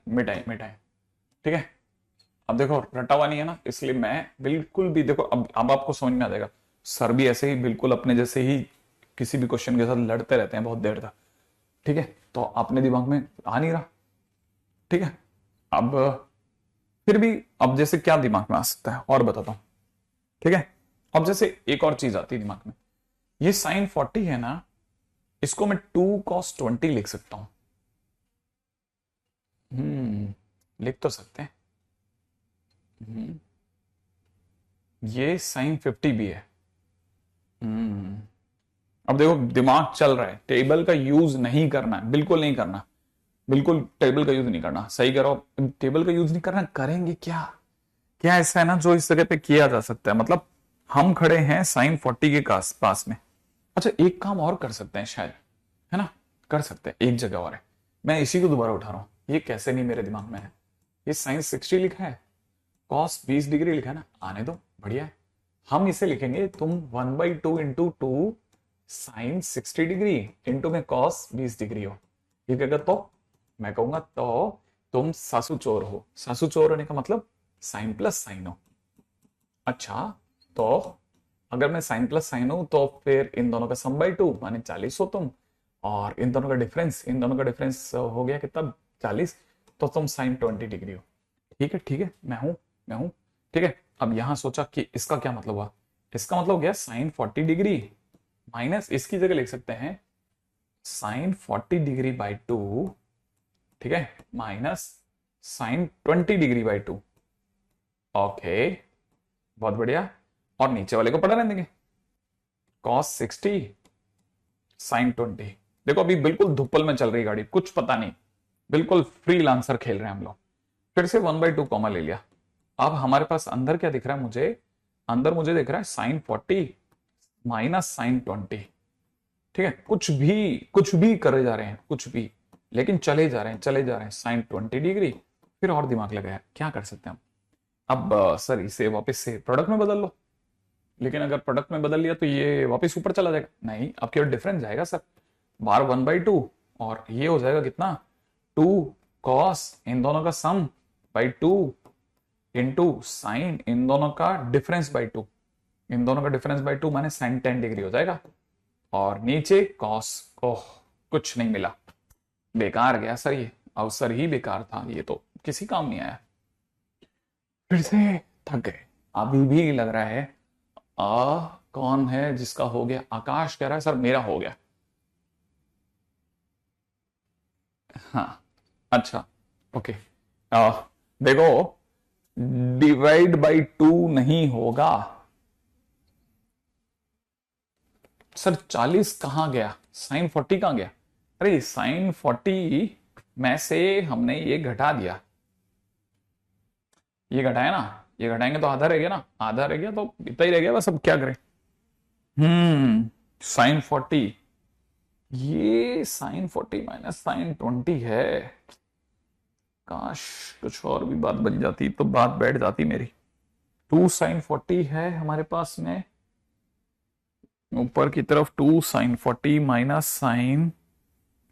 मिटाए, ठीक है। अब देखो रटा हुआ नहीं है ना, इसलिए मैं बिल्कुल भी, देखो अब आपको समझ में आ जाएगा। सर भी ऐसे ही बिल्कुल अपने जैसे ही किसी भी क्वेश्चन के साथ लड़ते रहते हैं बहुत देर तक, ठीक है, तो अपने दिमाग में आ नहीं रहा, ठीक है। अब फिर भी, अब जैसे क्या दिमाग में आ सकता है और बताता हूं, ठीक है। अब जैसे एक और चीज आती है दिमाग में, ये साइन 40 है ना, इसको मैं 2 cos 20 लिख सकता हूं। लिख तो सकते हैं। हम्म, ये साइन 50 भी है। हम्म अब देखो दिमाग चल रहा है, टेबल का यूज नहीं करना है, बिल्कुल नहीं करना, बिल्कुल टेबल का यूज नहीं करना, सही करो। टेबल का यूज नहीं करना, करेंगे क्या? क्या ऐसा है ना जो इस जगह पे किया जा सकता है, मतलब हम खड़े हैं साइन 40 के पास में। अच्छा एक काम और कर सकते हैं शायद, है ना, कर सकते हैं, एक जगह और है, मैं इसी को दोबारा उठा रहा हूं, ये कैसे नहीं मेरे दिमाग में है। ये साइन 60 लिखा है, कॉस 20 डिग्री लिखा है ना, आने दो, बढ़िया है। हम इसे लिखेंगे, तुम 1/2 इंटू 2 साइन 60 डिग्री इंटू में कॉस 20 डिग्री हो, ठीक है। तो मैं कहूंगा तो तुम सासू चोर हो, सासू चोर होने का मतलब साइन प्लस साइन हो। अच्छा, तो अगर मैं साइन प्लस साइन हूं तो फिर इन दोनों का सम बाई 2 माने 40 हो तुम, और इन दोनों का डिफरेंस, इन दोनों का डिफरेंस हो गया कितना, 40, तो तुम साइन 20 डिग्री हो। ठीक है, ठीक है, मैं हूं, ठीक है। अब यहां सोचा कि इसका क्या मतलब हुआ, इसका मतलब हो गया साइन 40 डिग्री माइनस, इसकी जगह लिख सकते हैं साइन 40 डिग्री बाई 2, ठीक है, minus sine 20 degree by 2। Okay, बहुत बढ़िया। और नीचे वाले को पढ़ा रहने देंगे, कॉस 60 साइन 20। देखो अभी बिल्कुल धुप्पल में चल रही गाड़ी, कुछ पता नहीं, बिल्कुल फ्री लांसर खेल रहे हैं हम लोग। फिर से 1/2 कॉमा ले लिया। अब हमारे पास अंदर क्या दिख रहा है मुझे, अंदर मुझे दिख रहा है साइन 40 माइनस साइन 20, ठीक है। कुछ भी करे जा रहे हैं, कुछ भी, लेकिन चले जा रहे हैं, चले जा रहे हैं साइन 20 डिग्री। फिर और दिमाग लगाया, क्या कर सकते हैं हम। अब सर इसे वापस से प्रोडक्ट में बदल लो, लेकिन अगर प्रोडक्ट में बदल लिया तो ये वापस ऊपर चला जाएगा, नहीं अब केवल डिफरेंस जाएगा सर, बार 1/2, और ये हो जाएगा कितना, 2 cos इन दोनों का sum by 2 into sign in दोनों का डिफरेंस बाई 2, इन दोनों का डिफरेंस बाई 2 माने साइन 10 डिग्री हो जाएगा, और नीचे कॉस। ओह, कुछ नहीं मिला, बेकार गया सर, ये अवसर ही बेकार था, ये तो किसी काम नहीं आया। फिर से थक गए, अभी भी लग रहा है। कौन है जिसका हो गया, आकाश कह रहा है सर मेरा हो गया। हाँ, अच्छा, ओके। आ, देखो डिवाइड बाई 2 नहीं होगा सर, 40 कहां गया, साइन 40 कहां गया, अरे साइन 40 में से हमने ये घटा दिया, ये घटाया ना, ये घटाएंगे तो आधा रह गया ना, आधा रह गया तो इतना ही रह गया बस, अब क्या करें। साइन 40, ये साइन 40 माइनस साइन 20 है, काश कुछ और भी बात बन जाती तो बात बैठ जाती मेरी। 2 sin 40 है हमारे पास में, ऊपर की तरफ 2 sin 40 minus sine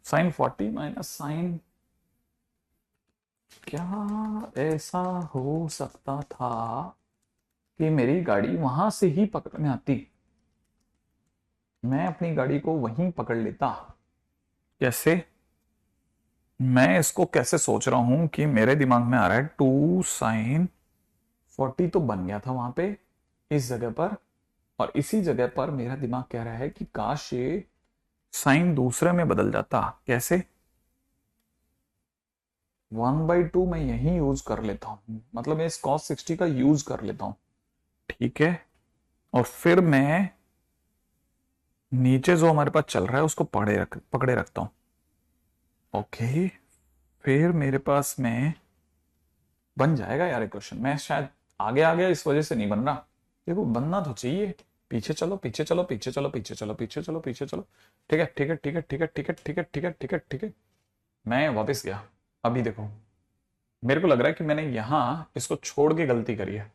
sine 40 minus sine, क्या ऐसा हो सकता था कि मेरी गाड़ी वहां से ही पकड़ में आती, मैं अपनी गाड़ी को वहीं पकड़ लेता। कैसे, मैं इसको कैसे सोच रहा हूं कि मेरे दिमाग में आ रहा है 2 sin 40 तो बन गया था वहां पे इस जगह पर, और इसी जगह पर मेरा दिमाग कह रहा है कि काश ये साइन दूसरे में बदल जाता। कैसे, 1/2 मैं यही यूज कर लेता हूं, मतलब मैं इस cos 60 का यूज कर लेता हूं, ठीक है। और फिर मैं नीचे जो हमारे पास चल रहा है उसको पकड़े रखता हूं, ओके। फिर मेरे पास में बन जाएगा यार क्वेश्चन, मैं शायद आगे आ गया इस वजह से नहीं बन रहा, देखो बनना तो चाहिए। पीछे चलो, पीछे चलो, पीछे चलो, पीछे चलो, पीछे चलो, पीछे चलो, ठीक है, ठीक है, ठीक है, ठीक है, ठीक है, ठीक है, ठीक है, ठीक है, ठीक है। मैं वापस गया, अभी देखो मेरे को लग रहा है कि मैंने यहां इसको छोड़ के गलती करी है,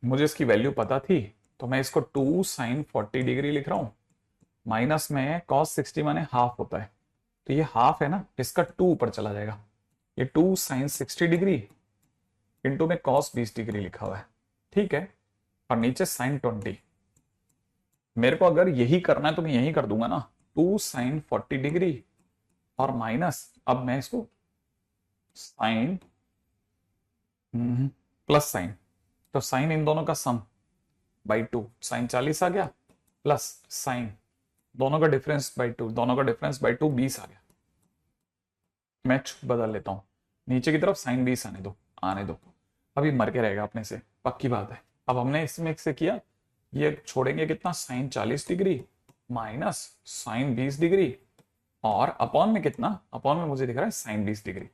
मुझे इसकी वैल्यू पता थी, तो मैं इसको 2 sin 40 डिग्री लिख रहा हूं, माइनस में cos 60 माने हाफ होता है, तो ये हाफ है ना, इसका 2 ऊपर चला जाएगा, ये 2 sin 60 डिग्री इंटू में कॉस 20 डिग्री लिखा हुआ है, ठीक है, और नीचे साइन 20। मेरे को अगर यही करना है तो मैं यही कर दूंगा ना, 2 साइन 40 डिग्री और माइनस, अब मैं इसको साइन प्लस साइन, तो साइन इन दोनों का सम बाई 2, साइन 40 आ गया, प्लस साइन दोनों का डिफरेंस बाई 2, दोनों का डिफरेंस बाई 2 20 आ गया। मैं बदल लेता हूं, नीचे की तरफ साइन 20 आने दो, अभी मर के रहेगा अपने से, पक्की बात है। अब हमने इसमें से किया, ये छोड़ेंगे कितना, sine 40 degree minus sine 20 degree, और अपॉन में कितना, अपॉन में मुझे दिख रहा है साइन 20 डिग्री।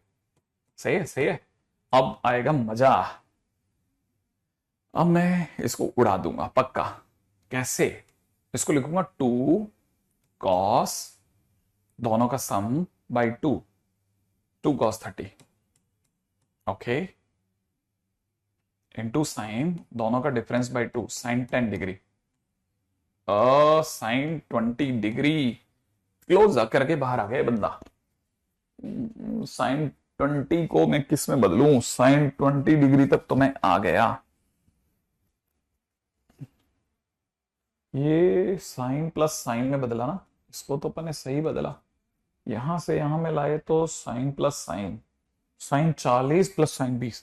सही है, सही है। अब आएगा मजा, अब मैं इसको उड़ा दूंगा पक्का। कैसे, इसको लिखूंगा 2 कॉस दोनों का sum by 2 cos 30, okay, into sine दोनों का difference by 2, sine 10 degree, sine 20 degree, close करके बाहर आ गया बंदा। साइन 20 को मैं किस में बदलूं, साइन 20 डिग्री तक तो मैं आ गया। ये साइन प्लस साइन में बदला ना, इसको तो अपन ने सही बदला, यहां से यहां में लाए तो sine plus sine, sine 40 plus sine 20,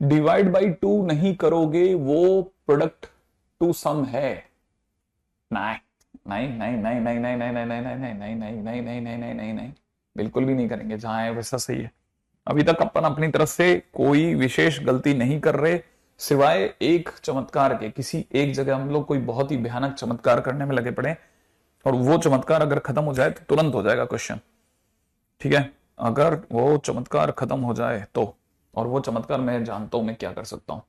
divide by 2 नहीं करोगे, वो प्रोडक्ट टू सम है। नहीं नहीं नहीं नहीं नहीं नहीं नहीं नहीं नहीं नहीं नहीं नहीं नहीं नहीं नहीं नहीं नहीं नहीं, बिल्कुल भी नहीं करेंगे, जहां है वैसा सही है। अभी तक अपन अपनी तरफ से कोई विशेष गलती नहीं कर रहे, सिवाय एक चमत्कार के, किसी एक जगह हम लोग कोई बहुत ही भयानक चमत्कार करने में लगे पड़े, और वो चमत्कार अगर खत्म हो जाए तो तुरंत हो जाएगा क्वेश्चन, ठीक है। अगर वो चमत्कार खत्म हो जाए तो, और वो चमत्कार मैं जानता हूं मैं क्या कर सकता हूं,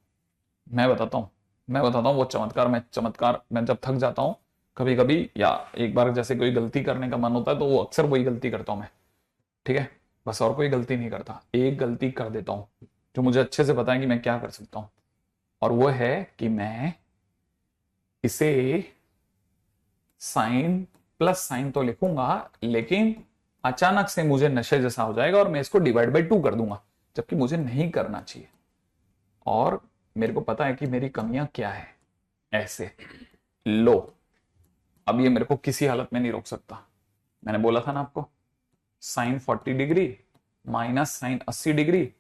मैं बताता हूं वो चमत्कार मैं जब थक जाता हूं कभी कभी, या एक बार जैसे कोई गलती करने का मन होता है तो वो अक्सर वही गलती करता हूं मैं, ठीक है, बस और कोई गलती नहीं करता, एक गलती कर देता हूं जो मुझे अच्छे से पता है कि मैं क्या कर सकता हूं, और वो है कि मैं इसे साइन प्लस साइन तो लिखूंगा, लेकिन अचानक से मुझे नशे जैसा हो जाएगा और मैं इसको डिवाइड बाई 2 कर दूंगा, जबकि मुझे नहीं करना चाहिए, और मेरे को पता है कि मेरी कमियां क्या है। ऐसे लो, अब ये मेरे को किसी हालत में नहीं रोक सकता। मैंने बोला था ना आपको, sine 40 degree minus sine 80 degree,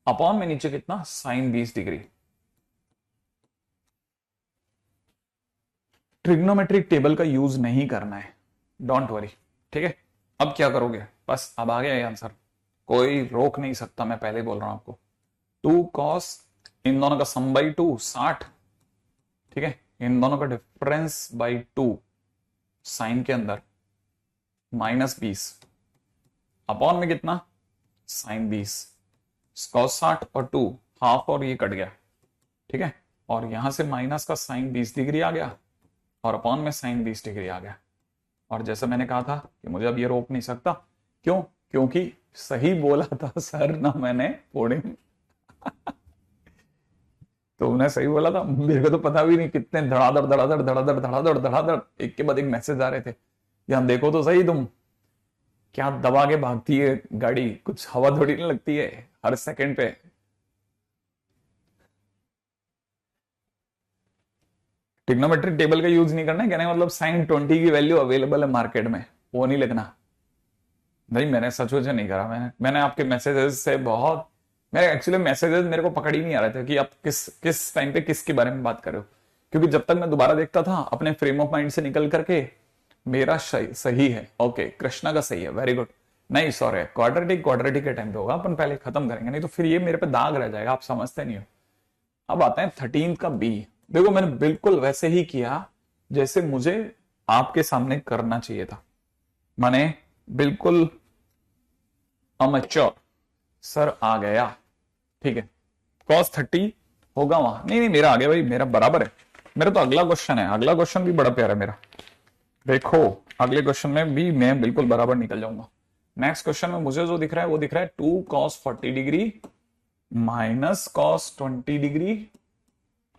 upon में नीचे कितना, साइन 20 डिग्री। ट्रिग्नोमेट्रिक टेबल का यूज नहीं करना है, डोंट वरी, ठीक है। अब क्या करोगे, बस अब आ गया ये आंसर, कोई रोक नहीं सकता, मैं पहले बोल रहा हूं आपको। 2 कॉस, इन दोनों का सम बाई 2 60, ठीक है, इन दोनों का डिफरेंस बाई 2 साइन के अंदर माइनस 20, अपॉन में कितना, साइन 20, कॉस 60 और 2 हाफ, और ये कट गया, ठीक है, और यहां से माइनस का साइन 20 डिग्री आ गया, और अपॉन में साइन 20 डिग्री आ गया। और जैसा मैंने कहा था कि मुझे अब ये रोक नहीं सकता, क्यों, क्योंकि सही बोला था सर ना मैंने थोड़े तो उन्हें सही बोला था, मेरे को तो पता भी नहीं कितने धड़ाधड़ धड़ाधड़ धड़ाधड़ धड़ाधड़ धड़ाधड़ एक के बाद एक मैसेज आ रहे थे, यहां देखो तो सही, तुम क्या दबा के भागती है गाड़ी, कुछ हवा थोड़ी नहीं लगती है हर सेकंड पे। ट्रिग्नोमेट्रिक टेबल का यूज नहीं करना है, कहने का मतलब साइन 20 की वैल्यू अवेलेबल है मार्केट में, वो नहीं लिखना। नहीं, मैंने सच नहीं करा, मैंने आपके मैसेजेस से बहुत, मेरे एक्चुअली मैसेजेस मेरे को पकड़ ही नहीं आ रहे थे कि आप किस किस टाइम पे किसके बारे में बात कर रहे हो, क्योंकि जब तक मैं दोबारा देखता था अपने फ्रेम ऑफ माइंड से निकल करके, मेरा सही है, ओके, कृष्णा का सही है, वेरी गुड, नहीं सॉरी, क्वाड्रेटिक के टाइम पे होगा, अपन पहले खत्म करेंगे, नहीं तो फिर ये मेरे पे दाग रह जाएगा, आप समझते नहीं हो। अब आते हैं 13 का बी, देखो मैंने बिल्कुल वैसे ही किया जैसे मुझे आपके सामने करना चाहिए था, माने बिल्कुल अमेच्योर, सर आ गया, ठीक है, cos 30 होगा वहां, नहीं नहीं मेरा आ गया भाई, मेरा बराबर है, मेरा तो अगला क्वेश्चन है, अगला क्वेश्चन भी बड़ा प्यारा है मेरा, देखो अगले क्वेश्चन में भी मैं बिल्कुल बराबर निकल जाऊंगा। नेक्स्ट क्वेश्चन में मुझे जो दिख रहा है वो दिख रहा है 2 cos 40 degree minus cos 20 degree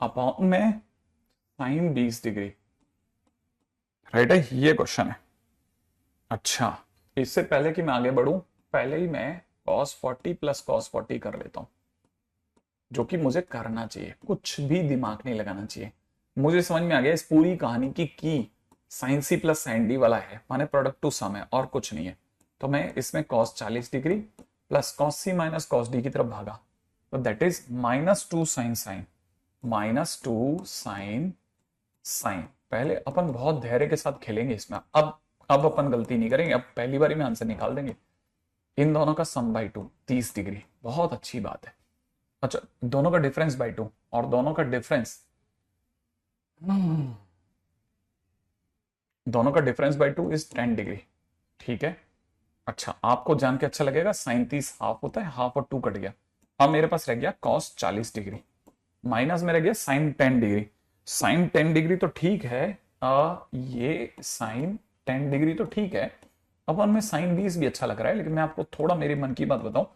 upon में साइन 20 डिग्री, राइट है, ये क्वेश्चन है। अच्छा, इससे पहले कि मैं आगे बढ़ूं, पहले ही मैं cos 40 प्लस cos 40 कर लेता हूं, जो कि मुझे करना चाहिए, कुछ भी दिमाग नहीं लगाना चाहिए। मुझे समझ में आ गया इस पूरी कहानी की sine C plus sine D वाला है, माने प्रोडक्ट टू सम है और कुछ नहीं है। तो मैं इसमें cos 40 degree plus cos C minus cos D की तरफ भागा, तो that is -2 sine sine, -2 sine sine. पहले अपन बहुत धैर्य के साथ खेलेंगे इसमें। अब अपन गलती नहीं करेंगे, अब पहली बारी में आंसर निकाल देंगे। इन दोनों का सम बाई 2 30 डिग्री, बहुत अच्छी बात है। अच्छा, दोनों का डिफरेंस बाई 2 और दोनों का डिफरेंस बाई 2 इज 10 डिग्री, ठीक है। अच्छा, आपको जान के अच्छा लगेगा साइन 30 हाफ होता है, हाफ और 2 कट गया। अब मेरे पास रह गया कॉस 40 डिग्री, माइनस में रह गया साइन 10 डिग्री। साइन 10 डिग्री तो ठीक है, ये साइन 10 डिग्री तो ठीक है। अब में साइन 20 भी अच्छा लग रहा है, लेकिन मैं आपको थोड़ा मेरे मन की बात बताऊं।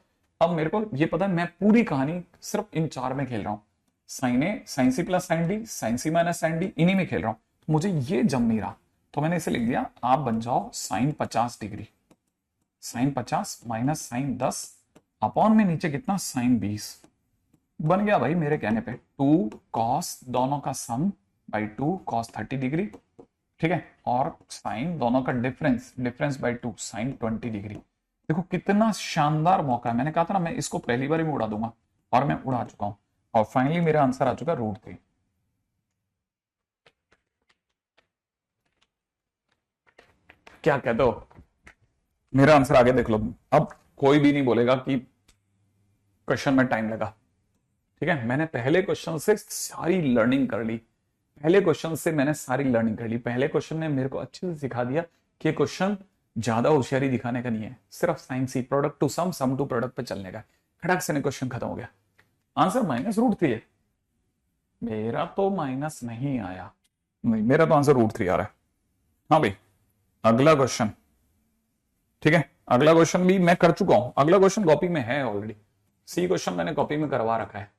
अब मेरे को ये पता है मैं पूरी कहानी सिर्फ इन 4 में खेल रहा हूं, sine A, sine C plus sine D, sine C minus sine D, इन्हीं में खेल रहा हूं। मुझे ये जम नहीं रहा, तो मैंने इसे लिख दिया आप बन जाओ sine 50 degree. Sine 50 minus sine 10 upon में नीचे कितना साइन 20 बन गया भाई मेरे कहने पे 2 कॉस दोनों का सम बाई 2 कॉस 30 डिग्री, ठीक है। और साइन दोनों का डिफरेंस बाई 2 साइन 20 डिग्री। देखो कितना शानदार मौका है, मैंने कहा था ना मैं इसको पहली बार में उड़ा दूंगा, और मैं उड़ा चुका हूं। और फाइनली मेरा आंसर आ चुका √3। क्या कहते हो, मेरा आंसर आगे देख लो। अब कोई भी नहीं बोलेगा कि क्वेश्चन में टाइम लगा, ठीक है। मैंने पहले क्वेश्चन से सारी लर्निंग कर ली, पहले क्वेश्चन से मैंने सारी लर्निंग कर ली। पहले क्वेश्चन ने मेरे को अच्छे से सिखा दिया कि क्वेश्चन ज्यादा होशियारी दिखाने का नहीं है, सिर्फ sine C product to sum, sum to product पे चलने का। खड़क से क्वेश्चन खत्म हो गया। आंसर -√3 है। मेरा तो माइनस नहीं आया, नहीं मेरा तो आंसर √3 आ रहा है। हाँ भाई, अगला क्वेश्चन, ठीक है। अगला क्वेश्चन भी मैं कर चुका हूं, अगला क्वेश्चन कॉपी में है ऑलरेडी। सी क्वेश्चन मैंने कॉपी में करवा रखा है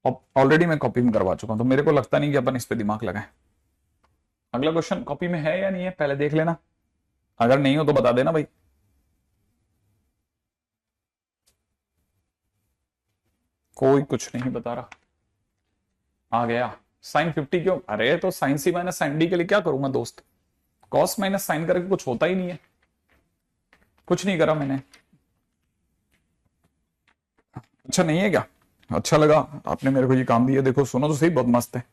ऑलरेडी, मैं कॉपी में करवा चुका हूं, तो मेरे को लगता नहीं कि अपन इस पे दिमाग लगाएं। अगला क्वेश्चन कॉपी में है या नहीं है पहले देख लेना, अगर नहीं हो तो बता देना भाई। कोई कुछ नहीं बता रहा। आ गया साइन 50 क्यों, अरे तो sign C minus sine D के लिए क्या करूंगा दोस्त, कॉस माइनस साइन करके कुछ होता ही नहीं है, कुछ नहीं करा मैंने। अच्छा नहीं है क्या, अच्छा लगा आपने मेरे को ये काम दिया। देखो सुनो तो सही, बहुत मस्त है।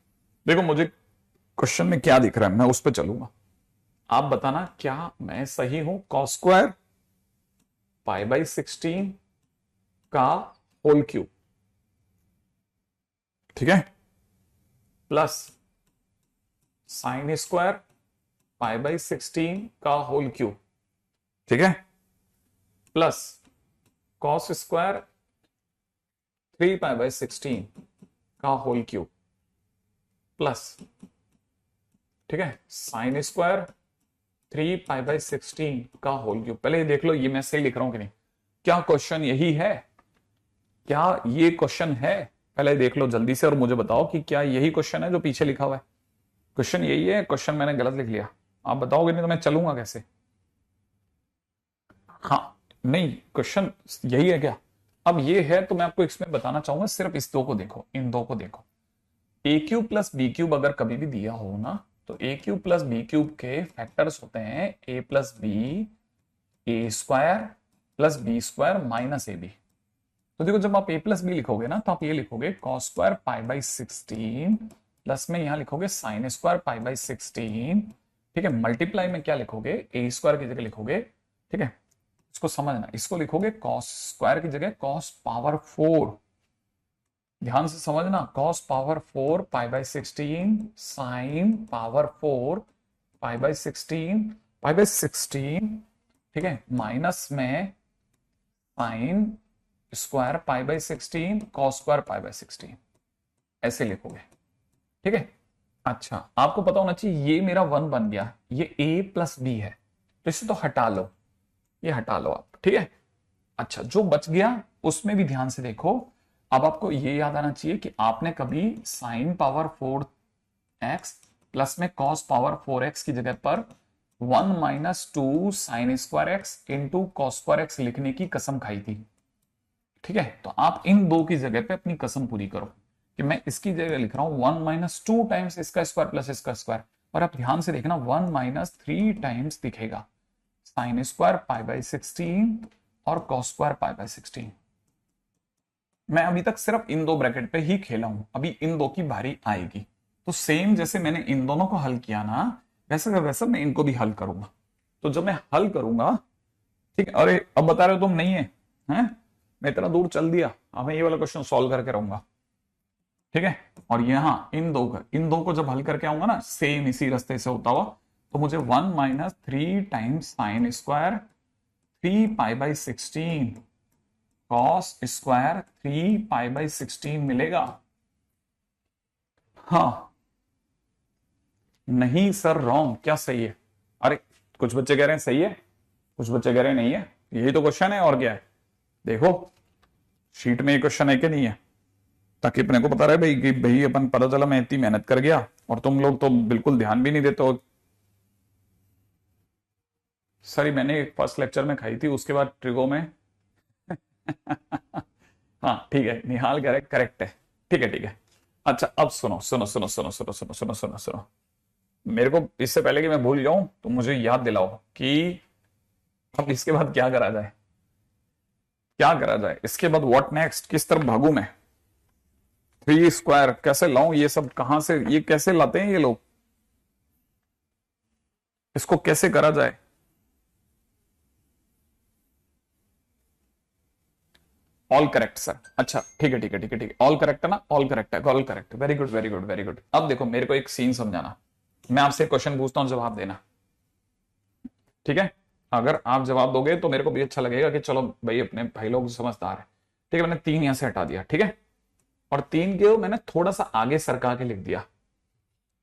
देखो मुझे क्वेश्चन में क्या दिख रहा है, मैं उस पर चलूंगा, आप बताना क्या मैं सही हूं। कॉस स्क्वायर π/16 का होल क्यूब, ठीक है, प्लस साइन स्क्वायर π/16 का होल क्यूब, ठीक है, प्लस कॉस स्क्वायर 3π/16 का होल क्यूब, प्लस, ठीक है, साइन स्क्वायर 3π/16 का होल क्यूब। पहले ये देख लो ये मैं सही लिख रहा हूं कि नहीं, क्या क्वेश्चन यही है, क्या ये क्वेश्चन है, पहले देख लो जल्दी से और मुझे बताओ कि क्या यही क्वेश्चन है जो पीछे लिखा हुआ है। क्वेश्चन यही है, क्वेश्चन मैंने गलत लिख लिया, आप बताओगे नहीं तो मैं चलूंगा कैसे। हाँ नहीं, क्वेश्चन यही है क्या, अब ये है तो मैं आपको इसमें बताना चाहूंगा, सिर्फ इस दो को देखो, इन दो को देखो। A cube plus B cube अगर कभी भी दिया हो ना, तो A cube plus B cube के फैक्टर्स होते हैं A plus B, A square plus B square minus A B. तो देखो जब आप ए प्लस बी लिखोगे ना, तो आप ये लिखोगे कॉस स्क्वायर π/16 प्लस में यहां लिखोगे साइन स्क्वायर π/16, ठीक है। मल्टीप्लाई में क्या लिखोगे, ए स्क्वायर की जगह लिखोगे, ठीक है, इसको समझना, इसको लिखोगे कॉस स्क्वायर की जगह कॉस पावर 4, ध्यान से समझना, कॉस पावर 4 π/16 साइन पावर 4 π/16, ठीक है, माइनस में साइन स्क्वायर π/16 कॉस स्क्वायर π/16, ऐसे लिखोगे, ठीक है। अच्छा आपको पता होना चाहिए ये मेरा 1 बन गया, ये a प्लस बी है, तो इसे तो हटा लो, ये हटा लो आप, ठीक है। अच्छा जो बच गया उसमें भी ध्यान से देखो। अब आपको ये याद आना चाहिए कि आपने कभी साइन पावर 4x प्लस में कॉस पावर 4x की जगह पर 1 - 2 sine square x into cos square x लिखने की कसम खाई थी, ठीक है, तो आप इन दो की जगह पे अपनी कसम पूरी करो कि मैं इसकी जगह लिख रहा हूं 1 - 2 टाइम्स इसका स्क्वायर प्लस इसका स्क्वायर। और आप ध्यान से देखना 1 - 3 टाइम्स दिखेगा साइन स्क्वायर π/16 और कॉस स्क्वायर π/16। मैं अभी तक सिर्फ इन दो ब्रैकेट पे ही खेला हूं, अभी इन दो की बारी आएगी। तो सेम जैसे मैंने इन दोनों को हल किया ना, वैसे का वैसा मैं इनको भी हल करूंगा। तो जब मैं हल करूंगा, ठीक है, अरे अब बता रहे हो तुम नहीं है, हैं? मैं इतना दूर चल दिया, अब मैं ये वाला क्वेश्चन सॉल्व करके रहूंगा। ठीक है, और यहां इन दो को जब हल करके आऊंगा ना सेम इसी रास्ते से होता हुआ, तो मुझे 1 - 3 times sine square 3π/16 cos square 3π/16 मिलेगा। हाँ, नहीं सर रॉन्ग, क्या सही है? अरे कुछ बच्चे कह रहे हैं सही है, कुछ बच्चे कह रहे हैं नहीं है। यही तो क्वेश्चन है, और क्या है? देखो शीट में ये क्वेश्चन है कि नहीं है, ताकि अपने को पता रहे भाई कि भाई अपन पता चला मैं इतनी मेहनत कर गया और तुम लोग तो बिल्कुल ध्यान भी नहीं देते हो। सॉरी, मैंने फर्स्ट लेक्चर में खाई थी, उसके बाद ट्रिगो में हाँ ठीक है, निहाल करेक्ट करेक्ट है। ठीक है ठीक है। अच्छा अब सुनो सुनो सुनो सुनो सुनो सुनो सुनो सुनो सुनो, मेरे को इससे पहले कि मैं भूल जाऊं तो मुझे याद दिलाओ कि अब इसके बाद क्या करा जाए, क्या करा जाए इसके बाद, व्हाट नेक्स्ट, किस तरफ भागू मैं? 3 स्क्वायर कैसे लाऊं, ये सब कहां से, ये कैसे लाते हैं ये लोग, इसको कैसे करा जाए? ऑल करेक्ट सर, अच्छा ठीक है ठीक है ठीक है ठीक है, ऑल करेक्ट है ना, ऑल करेक्ट है, all correct, very good very good very good. अब देखो मेरे को एक सीन समझाना, मैं आपसे क्वेश्चन पूछता हूं, जवाब देना, ठीक है? अगर आप जवाब दोगे तो मेरे को भी अच्छा लगेगा कि चलो भाई अपने भाई लोग समझदार है। ठीक है, मैंने 3 यहां से हटा दिया, ठीक है, और 3 के मैंने थोड़ा सा आगे सरका के लिख दिया,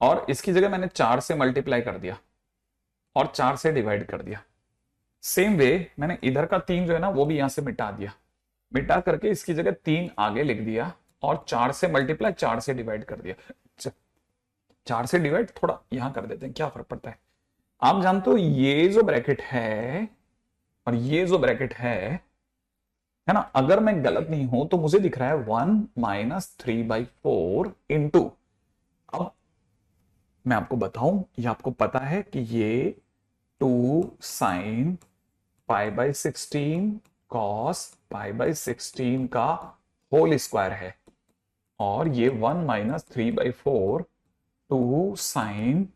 और इसकी जगह मैंने 4 से मल्टीप्लाई कर दिया और 4 से डिवाइड कर दिया। सेम वे मैंने इधर का 3 जो है ना वो भी यहां से मिटा दिया, मिटा करके इसकी जगह 3 आगे लिख दिया और 4 से मल्टीप्लाई 4 से डिवाइड कर दिया। 4 से डिवाइड थोड़ा यहां कर देते हैं, क्या फर्क पड़ता है? आप जानते हो ये जो ब्रैकेट है और ये जो ब्रैकेट है ना, अगर मैं गलत नहीं हूं तो मुझे दिख रहा है 1 - 3/4 इंटू, अब मैं आपको बताऊं, ये आपको पता है कि ये 2 साइन π/16 कॉस π/16 का होल स्क्वायर है, और ये 1 - 3/4 2 साइन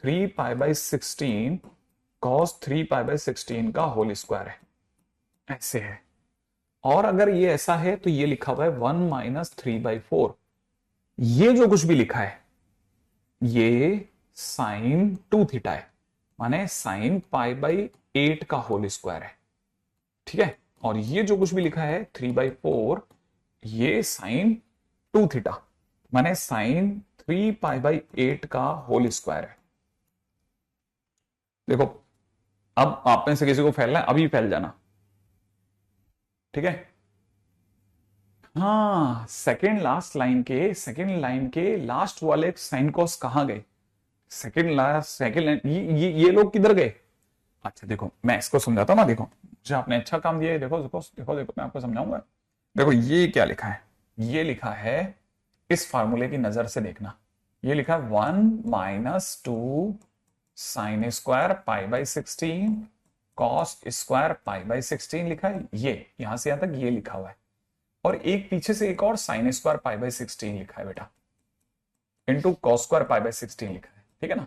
3π/16 कॉस 3π/16 का होल स्क्वायर है, ऐसे है। और अगर ये ऐसा है तो ये लिखा हुआ है 1 - 3/4, ये जो कुछ भी लिखा है ये साइन 2 थीटा है, माने साइन π/8 का होल स्क्वायर है, ठीक है? और ये जो कुछ भी लिखा है 3/4, ये साइन 2 थीटा माने साइन 3π/8 का होल स्क्वायर है। देखो अब आप में से किसी को फैलना है अभी फैल जाना, ठीक है? हाँ, सेकंड लाइन के लास्ट वाले साइन कॉस कहां गए? सेकंड लाइन, ये लोग किधर गए? अच्छा देखो मैं इसको समझाता हूं ना, देखो मुझे आपने अच्छा काम दिया है, देखो देखो देखो देखो मैं आपको समझाऊंगा। देखो ये क्या लिखा है, ये लिखा है, इस फार्मूले की नजर से देखना, ये लिखा है 1 - 2 साइन स्क्वायर π/16 कॉस स्क्वायर π/16 लिखा है, ये यहां से यहां तक ये लिखा हुआ है, और एक पीछे से एक और साइन स्क्वायर π/16 लिखा है बेटा, इंटू कॉस स्क्वायर π/16 लिखा है, ठीक है ना?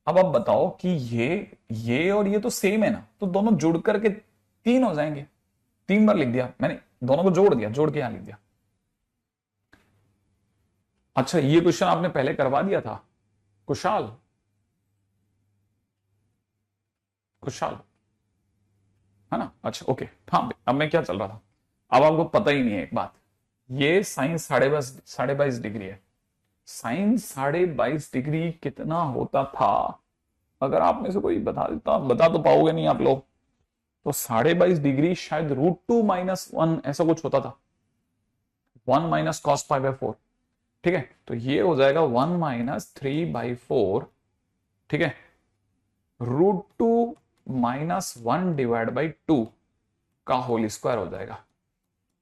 अब आप बताओ कि ये और ये तो सेम है ना, तो दोनों जुड़ करके 3 हो जाएंगे। 3 बार लिख दिया मैंने, दोनों को जोड़ दिया, जोड़ के यहां लिख दिया। अच्छा ये क्वेश्चन आपने पहले करवा दिया था कुशाल, कुशाल है ना? अच्छा ओके, हाँ अब मैं क्या चल रहा था, अब आपको पता ही नहीं है एक बात, ये साइन 22.5 डिग्री है, साइन 22.5 डिग्री कितना होता था? अगर आप में से कोई बता देता, बता तो पाओगे नहीं आप लोग, तो 22.5 डिग्री शायद √2 - 1 ऐसा कुछ होता था, 1 माइनस कॉस π/4, ठीक है? तो ये हो जाएगा 1 - 3/4, ठीक है, √2 - 1 डिवाइड बाई 2 का होल स्क्वायर हो जाएगा।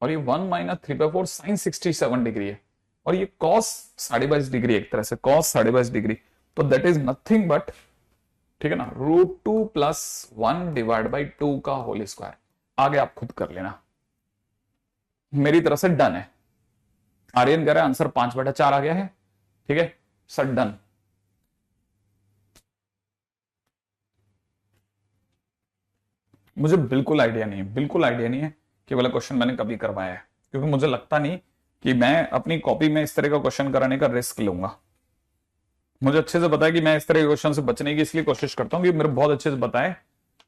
और ये 1 - 3/4 साइन 67 डिग्री है, और ये कॉस 22.5 डिग्री, एक तरह से कॉस 22.5 डिग्री, तो दैट इज नथिंग बट, ठीक है ना, √2+1/2 का होल स्क्वायर। आगे आप खुद कर लेना, मेरी तरफ से डन है। आर्यन कह रहा है आंसर 5/4 आ गया है, ठीक है सर, डन। मुझे बिल्कुल आइडिया नहीं है, बिल्कुल आइडिया नहीं है कि वाला क्वेश्चन मैंने कभी करवाया है, क्योंकि मुझे लगता नहीं कि मैं अपनी कॉपी में इस तरह का क्वेश्चन कराने का रिस्क लूंगा। मुझे अच्छे से पता है कि मैं इस तरह के क्वेश्चन से बचने की इसलिए कोशिश करता हूं कि मेरे बहुत अच्छे से पता है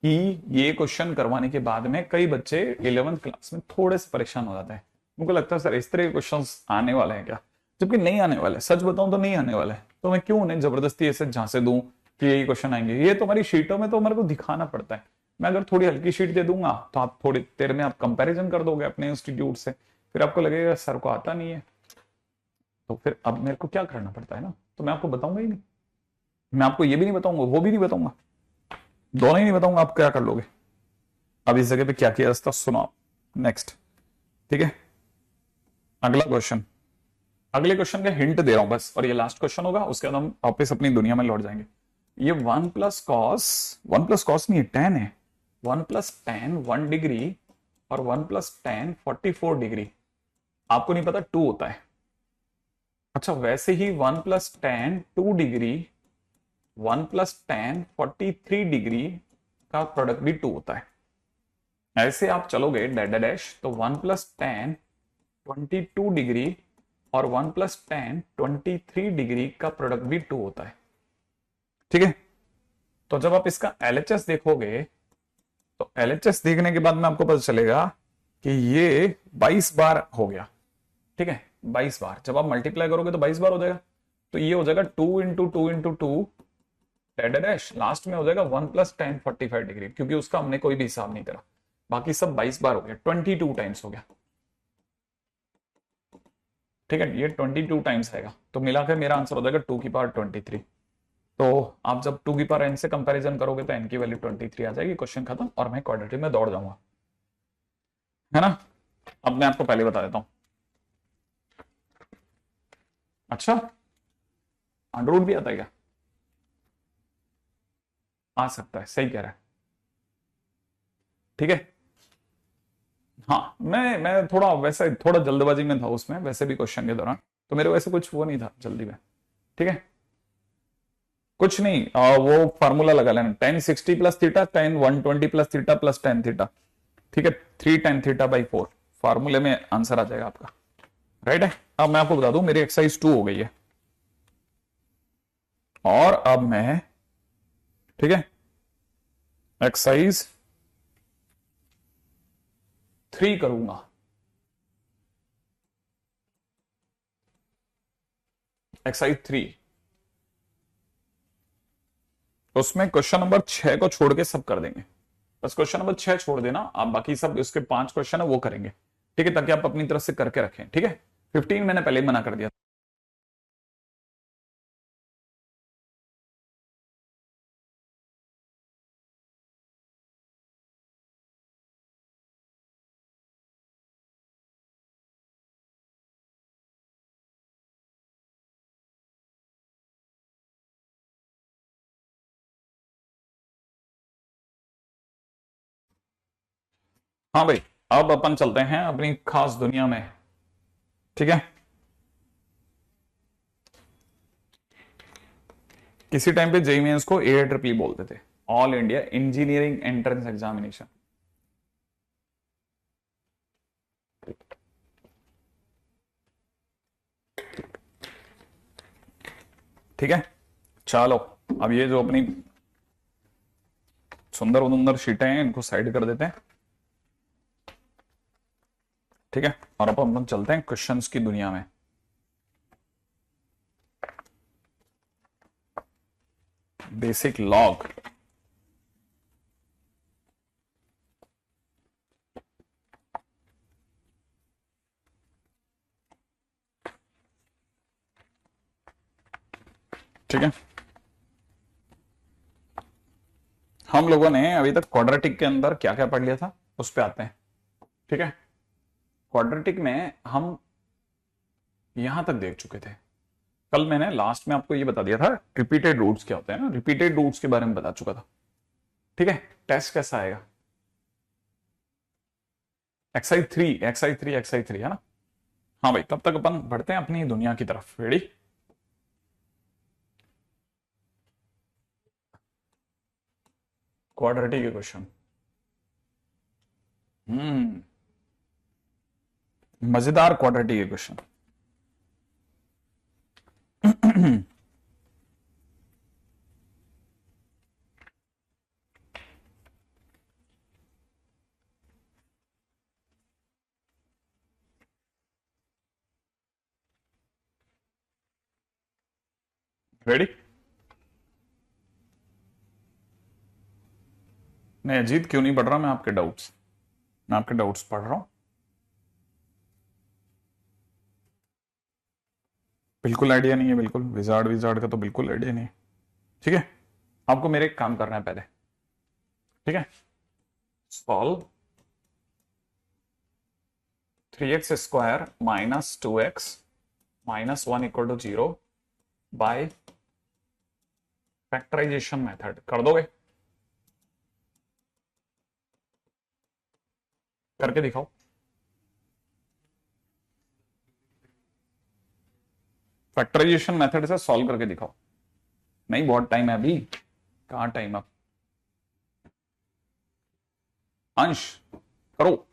कि ये क्वेश्चन करवाने के बाद में कई बच्चे 11वीं क्लास में थोड़े से परेशान हो जाते हैं। मुझे लगता है सर इस तरह के क्वेश्चन आने वाले हैं क्या, जबकि नहीं आने वाले, सच बताऊं तो नहीं आने वाले, तो मैं क्यों उन्हें जबरदस्ती ऐसे झांसे दूं कि यही क्वेश्चन आएंगे। ये तुम्हारी शीटों में तो मेरे को दिखाना पड़ता है, मैं अगर थोड़ी हल्की शीट दे दूंगा तो आप थोड़ी देर में आप कंपैरिजन कर दोगे अपने इंस्टीट्यूट से, फिर आपको लगेगा सर को आता नहीं है, तो फिर अब मेरे को क्या करना पड़ता है ना, तो मैं आपको बताऊंगा ही नहीं, मैं आपको ये भी नहीं बताऊंगा वो भी नहीं बताऊंगा, दोनों ही नहीं बताऊंगा, आप क्या कर लोगे। अब इस जगह पे क्या किया जाता सुनो आप, नेक्स्ट, ठीक है। अगला क्वेश्चन, अगले क्वेश्चन का हिंट दे रहा हूं बस, और ये लास्ट क्वेश्चन होगा, उसके बाद हम वापस अपनी दुनिया में लौट जाएंगे। ये 1 + कॉस नहीं है, tan है, 1 + tan 1 डिग्री और 1 + tan 44 डिग्री, आपको नहीं पता 2 होता है। अच्छा वैसे ही 1 + tan 2 डिग्री 1 + tan 43 डिग्री का प्रोडक्ट भी 2 होता है। ऐसे आप चलोगे डैश डैश तो 1 + tan 22 डिग्री और 1 + tan 23 डिग्री का प्रोडक्ट भी 2 होता है, ठीक है। तो जब आप इसका LHS देखोगे तो LHS देखने के बाद में आपको पता चलेगा कि ये 22 बार हो गया, ठीक है 22 बार, जब आप मल्टीप्लाई करोगे तो 22 बार हो जाएगा, तो ये हो जाएगा 2 × 2 × 2 डैश, लास्ट में हो जाएगा 1 + tan 45 डिग्री, क्योंकि उसका हमने कोई भी हिसाब नहीं करा, बाकी सब 22 बार हो गया, 22 टाइम्स हो गया, ठीक है ये 22 टाइम्स आएगा, तो मिलाकर मेरा आंसर हो जाएगा 2⁻23। तो आप जब 2n से कंपैरिजन करोगे तो n की वैल्यू 23 आ जाएगी, क्वेश्चन खत्म, और मैं क्वाड्रेटिक में दौड़ जाऊंगा, है ना। अब मैं आपको पहले बता देता हूं, अच्छा अंडर रूट भी आता है क्या, आ सकता है, सही कह रहा है, ठीक है। हाँ मैं थोड़ा वैसे थोड़ा जल्दबाजी में था उसमें, वैसे भी क्वेश्चन के दौरान, तो मेरे वैसे कुछ वो नहीं था जल्दी में, ठीक है कुछ नहीं, वो फार्मूला लगा लेना, tan 60 + theta tan 120 + theta tan theta, ठीक है 3 tan θ/4, फार्मूले में आंसर आ जाएगा आपका, राइट है। अब मैं आपको बता दूं मेरी एक्सरसाइज 2 हो गई है, और अब मैं, ठीक है एक्सरसाइज 3 करूंगा, एक्सरसाइज 3, उसमें क्वेश्चन नंबर 6 को छोड़ के सब कर देंगे, बस क्वेश्चन नंबर 6 छोड़ देना आप, बाकी सब उसके 5 क्वेश्चन है वो करेंगे, ठीक है, ताकि आप अपनी तरफ से करके रखें, ठीक है 15 मैंने पहले ही मना कर दिया। हाँ भाई, अब अपन चलते हैं अपनी खास दुनिया में, ठीक है। किसी टाइम पे जेईई मेंस को AIEEE बोलते थे, all India engineering entrance examination, ठीक है। चलो अब ये जो अपनी सुंदर उन्दर शीटें हैं इनको साइड कर देते हैं, ठीक है, और अब अपन चलते हैं क्वेश्चंस की दुनिया में। बेसिक लॉग, ठीक है। हम लोगों ने अभी तक क्वाड्रेटिक के अंदर क्या क्या पढ़ लिया था उस पे आते हैं, ठीक है। क्वाड्रेटिक में हम यहां तक देख चुके थे। कल मैंने लास्ट में आपको ये बता दिया था रिपीटेड रूट्स क्या होते हैं ना, रिपीटेड रूट्स के बारे में बता चुका था। ठीक है, टेस्ट कैसा आएगा? एक्सरसाइज 3 एक्सरसाइज 3 एक्सरसाइज 3 है ना। हाँ भाई, तब तक अपन बढ़ते हैं अपनी दुनिया की तरफ। रेडी? Quadratic equation. मजेदार क्वाड्रेटिक इक्वेशन। रेडी? नहीं अजीत, क्यों नहीं पढ़ रहा? मैं आपके डाउट्स पढ़ रहा हूं। बिल्कुल आइडिया नहीं है, बिल्कुल विजार्ड विजार्ड का तो बिल्कुल आइडिया नहीं है। ठीक है, आपको मेरे एक काम करना है पहले। ठीक है, solve 3x² minus 2x minus 1 equal to 0 by factorisation method कर दोगे? करके दिखाओ। फैक्टराइजेशन मेथड से सॉल्व करके दिखाओ। नहीं, बहुत टाइम है अभी। कहां टाइम अब? अंश करो।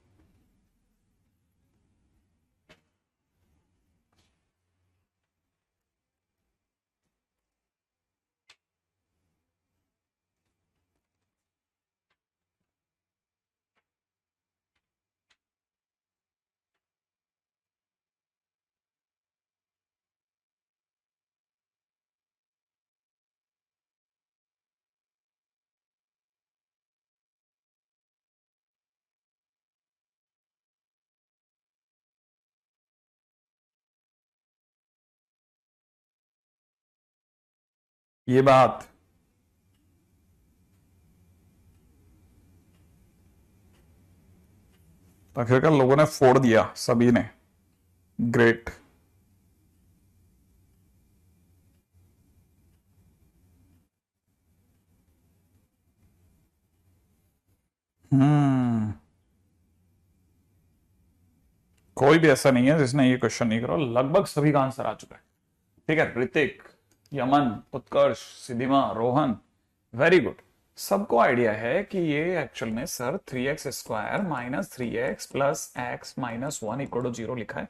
ये बात आखिरकार लोगों ने फोड़ दिया, सभी ने। ग्रेट। हम्म कोई भी ऐसा नहीं है जिसने ये क्वेश्चन नहीं करा। लगभग सभी का आंसर आ चुका है। ठीक है, ऋतिक, यमन, उत्कर्ष, सिद्धिमा, रोहन, वेरी गुड। सबको आइडिया है कि ये एक्चुअल में sir 3x² minus 3x plus x minus 1 equal to 0 लिखा है।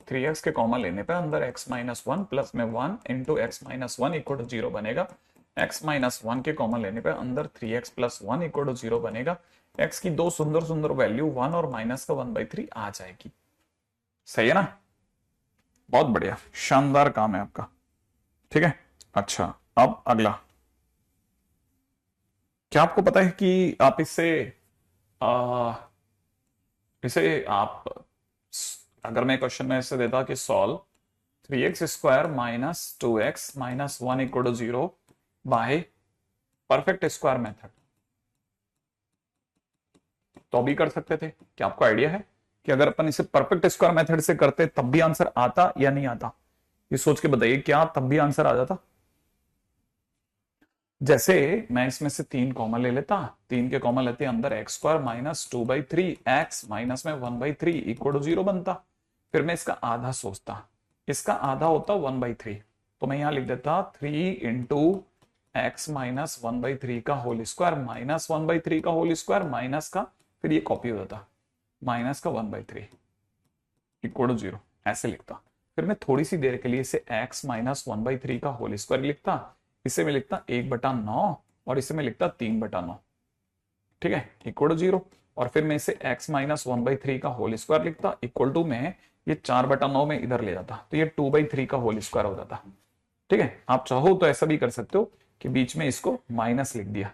3x के कॉमन लेने पे अंदर x माइनस 1 प्लस में 1 into X minus 1 equal to 0 बनेगा। x माइनस 1 के कॉमन लेने पे अंदर 3x प्लस 1 इक्वल टू 0 बनेगा। x की दो सुंदर सुंदर वैल्यू 1 और माइनस का 1/3 आ जाएगी। सही है ना? बहुत बढ़िया, शानदार काम है आपका। ठीक है, अच्छा अब अगला। क्या आपको पता है कि आप आ, इसे आप अगर मैं क्वेश्चन में ऐसे देता कि solve 3x² minus 2x minus 1 equal to 0 by perfect square method, तो भी कर सकते थे। क्या आपको आइडिया है कि अगर अपन इसे परफेक्ट स्क्वायर मेथड से करते तब भी आंसर आता या नहीं आता? ये सोच के बताइए, क्या तब भी आंसर आ जाता? जैसे मैं इसमें से 3 कॉमन ले लेता, 3 के कॉमन लेते अंदर x² माइनस 2/3 x माइनस में 1/3 इक्वल टू 0 बनता। फिर मैं इसका आधा सोचता, इसका आधा होता 1/3, तो मैं यहां लिख देता 3 इंटू एक्स माइनस 1/3 का होल स्क्वायर माइनस 1/3 का होल स्क्वायर माइनस का, फिर ये कॉपी हो जाता माइनस का 1/3 इक्वल टू 0, ऐसे लिखता। फिर मैं थोड़ी सी देर के लिए इसे x माइनस 1/3 का होल स्क्वायर लिखता, इसे मैं लिखता 1/9 और इसे मैं लिखता 3/9। ठीक है, इक्वल टू 0। और फिर मैं इसे x माइनस 1/3 का होल स्क्वायर लिखता, इक्वल टू में ये 4/9 में इधर ले जाता, तो ये 2/3 का होल स्क्वायर हो जाता। ठीक है, आप चाहो तो ऐसा भी कर सकते हो कि बीच में इसको माइनस लिख दिया,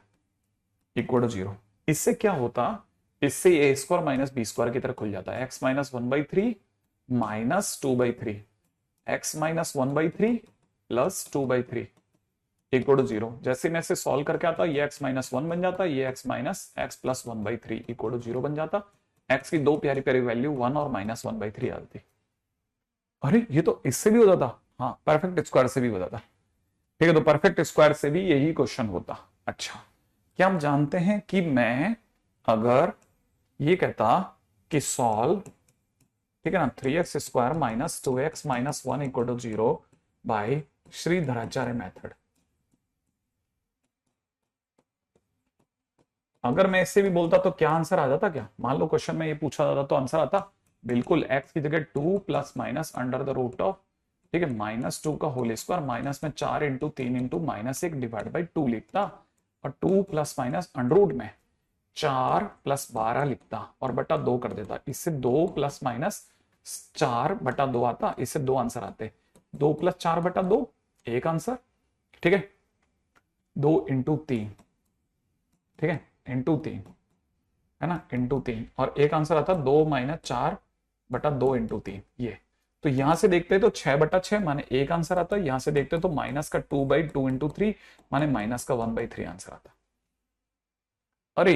इक्वल टू 0। इससे क्या होता, इससे A square minus B square की तरह खुल जाता है। x minus 1/3 minus 2/3, x minus 1/3 plus 2/3 equal to 0। जैसे मैं इसे सॉल्व करके आता, ये x माइनस 1 बन जाता, ये x minus x plus 1/3 equal to 0 बन जाता। एक्स की दो प्यारी प्यारी वैल्यू 1 और -1/3 आ जाती। अरे ये तो इससे भी होता था, हाँ परफेक्ट स्क्वायर से भी होता था। ठीक है, तो परफेक्ट स्क्वायर से भी यही क्वेश्चन होता। अच्छा, क्या हम जानते हैं कि मैं अगर ये कहता कि सॉल्व, ठीक है ना, 3x² -2x -1 = 0 bye Shridharacharya method, अगर मैं इससे भी बोलता तो क्या आंसर आ जाता? क्या मान लो क्वेश्चन में ये पूछा जाता तो आंसर आता बिल्कुल, x की जगह 2 + -√, ठीक है, -2 का होल स्क्वायर, माइनस में 4 × 3 × -1 /2 लिखता, और 2 ± अंडर में 4 + 12 लिखता और बटा 2 कर देता। इससे 2 ± 4 बटा 2 आता, इससे दो आंसर आते, 2 + 4 बटा 2 एक आंसर, ठीक है, 2 × 3, ठीक है, इंटू 3, है ना, इंटू 3, और एक आंसर आता 2 - 4 बटा 2 × 3 ये। तो यहां से देखते हैं तो 6/6 माने एक आंसर आता है, यहां से देखते हैं तो -2/2 × 3 माने -1/3 आंसर आता। अरे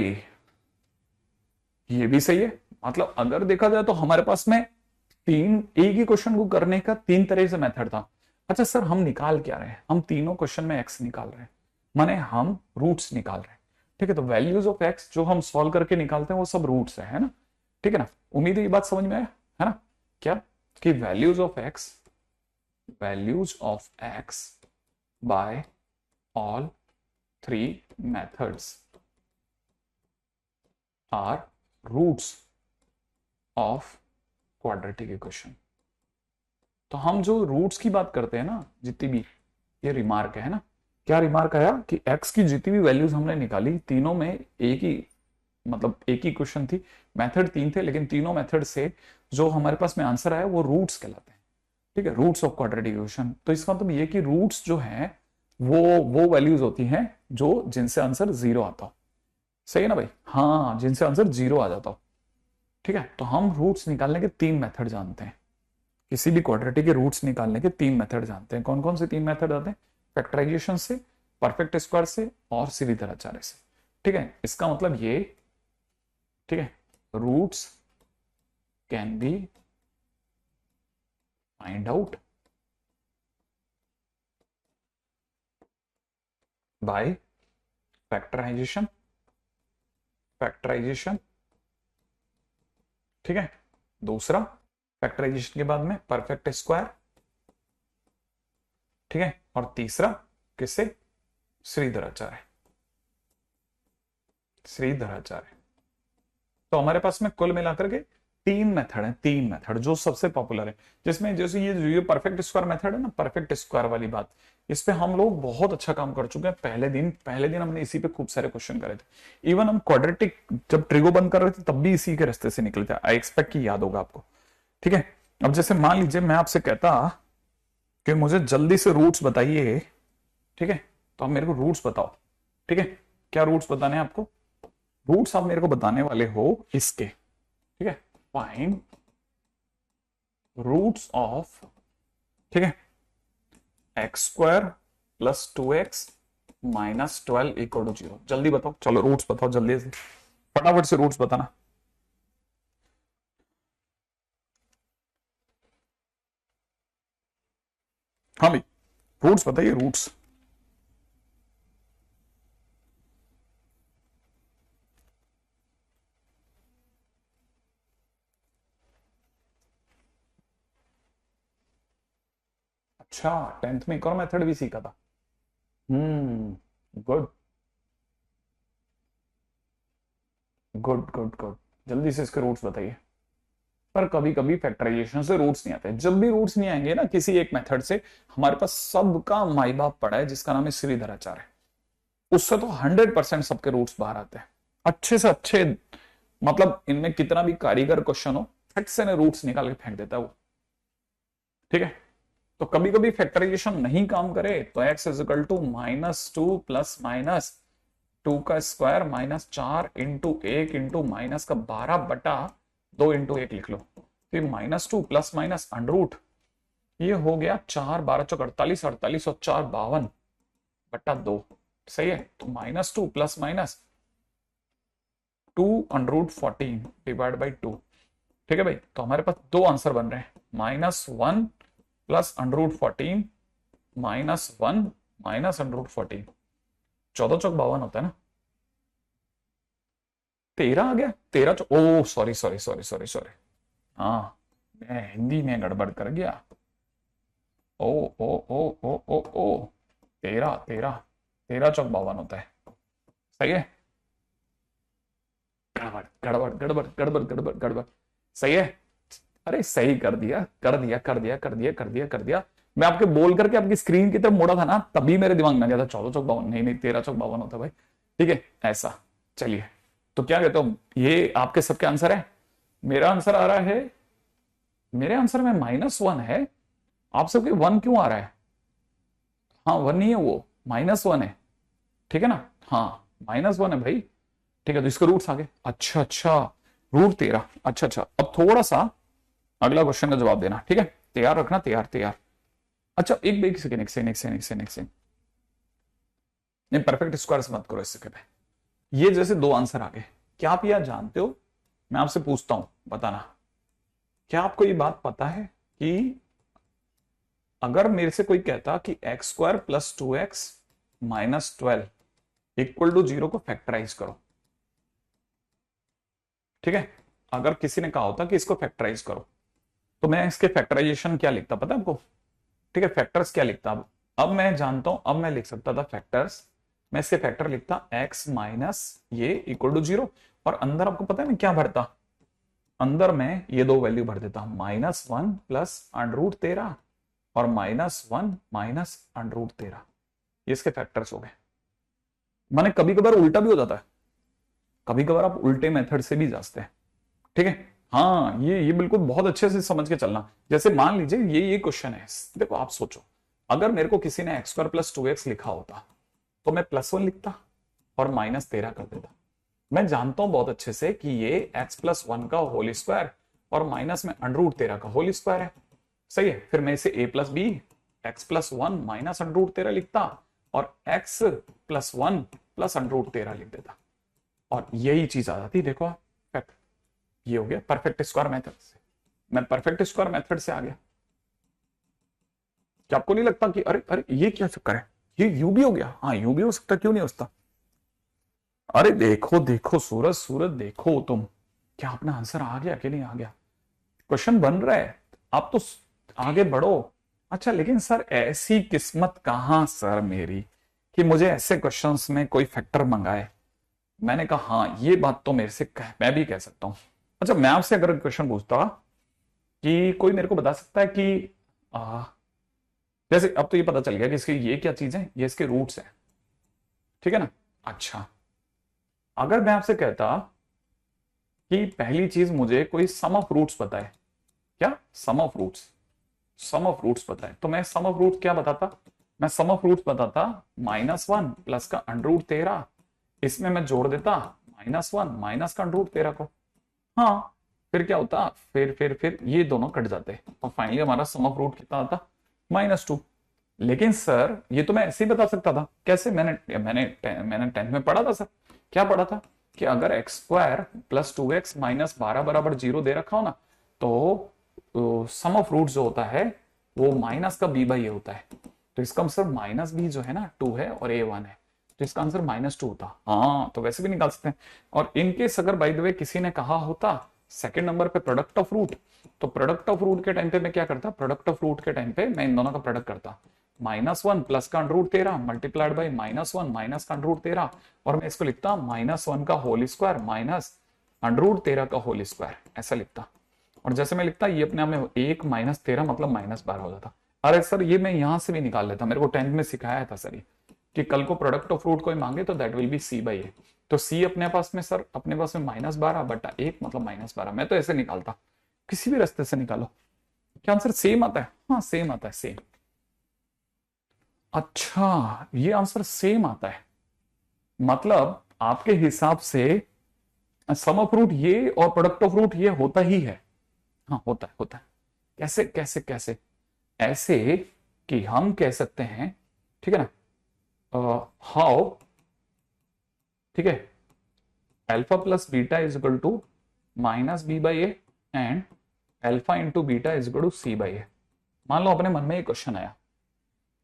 ये भी सही है, मतलब अगर देखा जाए तो हमारे पास में तीन एक ही क्वेश्चन को करने का तीन तरह से मेथड था। अच्छा सर, हम निकाल क्या रहे हैं? हम तीनों क्वेश्चन में एक्स निकाल रहे हैं, माने हम रूट्स निकाल रहे हैं। ठीक है, तो वैल्यूज ऑफ एक्स जो हम सॉल्व करके निकालते हैं वो सब रूट्स है ना? ठीक है ना, उम्मीद है ये बात समझ में आया, है ना? क्या कि values of X by all three methods are roots of quadratic equation. तो हम जो रूट्स की बात करते हैं ना, जितनी भी, ये रिमार्क है ना, क्या रिमार्क आया कि x की जितनी भी वैल्यूज हमने निकाली तीनों में एक ही, मतलब एक ही क्वेश्चन थी, मेथड तीन थे, लेकिन तीनों मेथड से जो हमारे पास में आंसर आया वो रूट्स कहलाते हैं। ठीक है, रूट्स ऑफ क्वाड्रेटिक इक्वेशन। तो इसका मतलब ये कि रूट्स जो है वो वैल्यूज होती हैं जो जिनसे आंसर 0 आता हो। सही है ना भाई? हाँ, जिनसे आंसर 0 आ जाता हो। ठीक है, तो हम रूट्स निकालने के तीन मेथड जानते हैं, किसी भी क्वाड्रेटिक के रूट्स निकालने के तीन मेथड जानते हैं। कौन कौन से तीन मेथड आते हैं? फैक्टराइजेशन से, परफेक्ट स्क्वायर से और श्रीधराचार्य से। ठीक है, इसका मतलब ये, ठीक है, roots can be find out by factorisation, factorisation, ठीक है, दूसरा फैक्टराइजेशन के बाद में परफेक्ट स्क्वायर, ठीक है, और तीसरा किससे? श्रीधराचार्य, श्रीधराचार्य। तो हमारे पास में कुल मिलाकर के तीन मेथड है, तीन मेथड जो सबसे पॉपुलर है, जिसमें जैसे ये परफेक्ट स्क्वायर मेथड है ना, परफेक्ट स्क्वायर वाली बात, इस पे हम लोग बहुत अच्छा काम कर चुके हैं। पहले दिन हमने इसी पे खूब सारे क्वेश्चन करे थे। इवन हम क्वाड्रेटिक जब ट्रिगो बंद कर रहे थे तब भी इसी के रास्ते से निकले थे। आई एक्सपेक्ट कि याद होगा आपको। ठीक है, अब जैसे मान लीजिए मैं आपसे कहता कि मुझे जल्दी से रूट्स बताइए, ठीक है, तो आप मेरे को रूट्स बताओ। ठीक है, क्या रूट्स बताने हैं आपको? रूट्स आप मेरे को बताने वाले हो इसके, ठीक है, फाइंड रूट्स ऑफ, ठीक है, x² + 2x - 12 = 0। जल्दी बताओ, चलो रूट्स बताओ जल्दी से, फटाफट से रूट्स बताना। हाँ भाई, रूट्स बताइए, रूट्स। अच्छा, 10th में एक और मेथड भी सीखा था। गुड गुड गुड गुड, जल्दी से इसके रूट्स बताइए। पर कभी कभी फैक्टराइजेशन से रूट्स नहीं आते। जब भी रूट्स नहीं आएंगे ना किसी एक मेथड से, हमारे पास सबका माई बाप पड़ा है जिसका नाम है श्रीधराचार्य, उससे तो 100% सबके रूट्स बाहर आते हैं, अच्छे से अच्छे। मतलब इनमें कितना भी कारीगर क्वेश्चन हो, फट से ने रूट्स निकाल के फेंक देता है वो। ठीक है, तो कभी कभी फैक्टराइजेशन नहीं काम करे तो x = -2 ± 2 का स्क्वायर -4 × 1 × -12/2 × 1 लिख लो। फिर -2 ± अंडर, ये हो गया 4 12 चौक 48, 48 और 4 52/2। सही है, तो -2 ± 2√14 डिवाइड बाई 2। ठीक है भाई, तो हमारे पास दो आंसर बन रहे हैं, -1 प्लस √14 -1 माइनस √14। 14 चौक 52 होता है ना। 13 आ गया, 13 चौक, oh sorry sorry sorry sorry sorry, हाँ मैं हिंदी में गड़बड़ कर गया। ओ ओ ओ ओ ओ ओ 13 13 13 चौक 52 होता है। सही है, गड़बड़ गड़बड़ गड़बड़ गड़बड़ गड़बड़ गड़बड़। सही है, अरे सही कर दिया कर दिया कर दिया कर दिया कर दिया कर दिया। मैं आपके बोल करके आपकी स्क्रीन की तरफ मोड़ा था ना, तभी मेरे दिमाग में आ गया था 14 चौक 52, नहीं नहीं 13 चौक 52 होता है भाई। ठीक है ऐसा, चलिए तो क्या कहते हो, ये आपके सबके आंसर है। मेरा आंसर आ रहा है, मेरे आंसर में -1 है, आप सबके 1 क्यों आ रहा है? हाँ 1 नहीं है वो, -1 है। ठीक है ना, हाँ -1 है भाई। ठीक है, तो इसके रूट्स आ गए। अच्छा अच्छा, √13। अच्छा अच्छा, अब थोड़ा सा अगला क्वेश्चन का जवाब देना, ठीक है, तैयार रखना, तैयार तैयार। अच्छा एक सेकंड एक सेकंड एक सेकंड एक सेकंड एक सेकंड, नहीं परफेक्ट स्क्वायर्स मत करो इस सेकंड पे। ये जैसे दो आंसर आ गए, क्या आप यह जानते हो, मैं आपसे पूछता हूं बताना, क्या आपको ये बात पता है कि अगर मेरे से कोई कहता कि x² + 2x - 12 = 0 को फैक्टराइज करो, ठीक है, अगर किसी ने कहा होता कि इसको फैक्टराइज करो, तो मैं इसके फैक्टराइजेशन क्या लिखता पता है आपको? ठीक है, फैक्टर्स क्या लिखता, अब मैं जानता हूं, अब मैं लिख सकता था फैक्टर्स, मैं इसके फैक्टर लिखता x माइनस ये = 0, और अंदर आपको पता है मैं क्या भरता, अंदर में ये दो वैल्यू भर देता, -1 प्लस √13 और -1 माइनस √13, ये इसके फैक्टर्स हो गए। माने कभी कभार उल्टा भी हो जाता है, कभी कभार आप उल्टे मेथड से भी जाते हैं। ठीक है, हाँ ये बिल्कुल बहुत अच्छे से समझ के चलना। जैसे मान लीजिए ये क्वेश्चन है, देखो आप सोचो, अगर मेरे को किसी ने x² + 2x लिखा होता, तो मैं +1 लिखता और -13 कर देता। मैं जानता हूं बहुत अच्छे से कि ये x + 1 का होल स्क्वायर और माइनस में √13 का होल स्क्वायर है। सही है, फिर मैं इसे a + b x + 1 माइनस √13 लिखता और x + 1 प्लस √13 लिख देता, और यही चीज आ जाती। देखो आप, ये हो गया परफेक्ट स्क्वायर मेथड से, मैं परफेक्ट स्क्वायर मेथड से आ गया। क्या आपको नहीं लगता कि अरे अरे ये क्या चक्कर है, ये यू भी हो गया? हाँ यू भी हो सकता, क्यों नहीं हो सकता? अरे देखो देखो सूरज सूरज देखो तुम, क्या अपना आंसर आ गया कि नहीं आ गया? क्वेश्चन बन रहा है, आप तो आगे बढ़ो। अच्छा लेकिन सर ऐसी किस्मत कहां सर मेरी कि मुझे ऐसे क्वेश्चंस में कोई फैक्टर मंगाए। मैंने कहा हाँ ये बात तो मेरे से मैं भी कह सकता हूं। अच्छा मैं आपसे अगर क्वेश्चन पूछता कि कोई मेरे को बता सकता है कि जैसे अब तो ये पता चल गया कि इसके ये क्या चीज है, ये इसके रूट्स है, ठीक है ना। अच्छा अगर मैं आपसे कहता कि पहली चीज मुझे कोई सम ऑफ रूट्स बताए, क्या sum of roots, sum of roots बताए, तो मैं सम ऑफ रूट्स क्या बताता, मैं सम ऑफ रूट्स बताता -1 प्लस का √13, इसमें मैं जोड़ देता -1 माइनस का √13 को। हाँ फिर क्या होता, फिर ये दोनों कट जाते और फाइनली हमारा सम ऑफ रूट कितना आता, -2। लेकिन सर ये तो मैं ऐसे ही बता सकता था, कैसे, मैंने मैंने मैंने 10th में पढ़ा था सर, क्या पढ़ा था कि अगर x² + 2x - 12 बराबर 0 दे रखा हो ना, तो सम ऑफ रूट जो होता है वो माइनस का b/a होता है। तो इसका आंसर -b जो है ना 2 है और a 1 है, तो इसका आंसर -2 होता। हाँ तो वैसे भी निकाल सकते हैं। और इनकेस अगर बाय द वे किसी ने कहा होता सेकंड नंबर पे प्रोडक्ट ऑफ रूट, तो प्रोडक्ट ऑफ रूट के टाइम पे मैं क्या करता, प्रोडक्ट ऑफ रूट के टाइम पे मैं इन दोनों का प्रोडक्ट करता, -1 प्लस का √13 मल्टीप्लाइड बाई -1 माइनस का √13, और मैं इसको लिखता -1 का होल स्क्वायर माइनस √13 का होल स्क्वायर, ऐसा लिखता। और जैसे मैं लिखता ये अपने आप में 1 - 13 मतलब -12 हो जाता। अरे सर ये मैं यहां से भी निकाल लेता, मेरे को 10th में सिखाया था सर ये, कि कल को प्रोडक्ट ऑफ रूट कोई मांगे तो दैट विल बी c/a। तो c अपने पास में सर, अपने पास में -12 बटा 1 मतलब -12, मैं तो ऐसे निकालता, किसी भी रास्ते से निकालो। क्या आंसर सेम आता है? हाँ सेम आता है, सेम। अच्छा ये आंसर सेम आता है, मतलब आपके हिसाब से सम ऑफ रूट ये और प्रोडक्ट ऑफ रूट ये होता ही है। हाँ होता है, होता है। कैसे कैसे कैसे? ऐसे कि हम कह सकते हैं, ठीक है ना, हाउ, ठीक है, alpha plus beta is equal to minus B by A and alpha into beta is equal to C by A. मान लो अपने मन में एक क्वेश्चन आया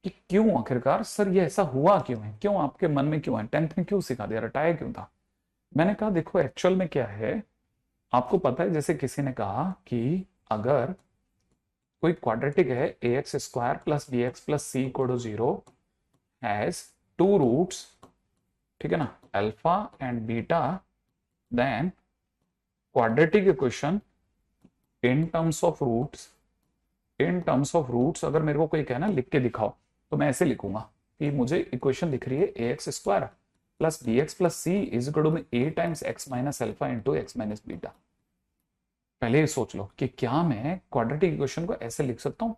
कि क्यों आखिरकार सर ये ऐसा हुआ क्यों है, क्यों आपके मन में क्यों है, टेंथ में क्यों सिखा दिया, रटाया क्यों था। मैंने कहा देखो एक्चुअल में क्या है, आपको पता है जैसे किसी ने कहा कि अगर कोई क्वाड्रेटिक है A X square plus B X plus C equal to zero has two roots, ठीक है ना, alpha and beta, then quadratic equation in terms of roots, in terms of roots अगर मेरे को कोई कहना लिख के दिखाओ तो मैं ऐसे लिखूंगा कि मुझे इक्वेशन दिख रही है A X square plus B X plus C is equal to में A times X minus alpha into X minus beta. पहले ये सोच लो कि क्या मैं क्वाड्रेटिक इक्वेशन को ऐसे लिख सकता हूं।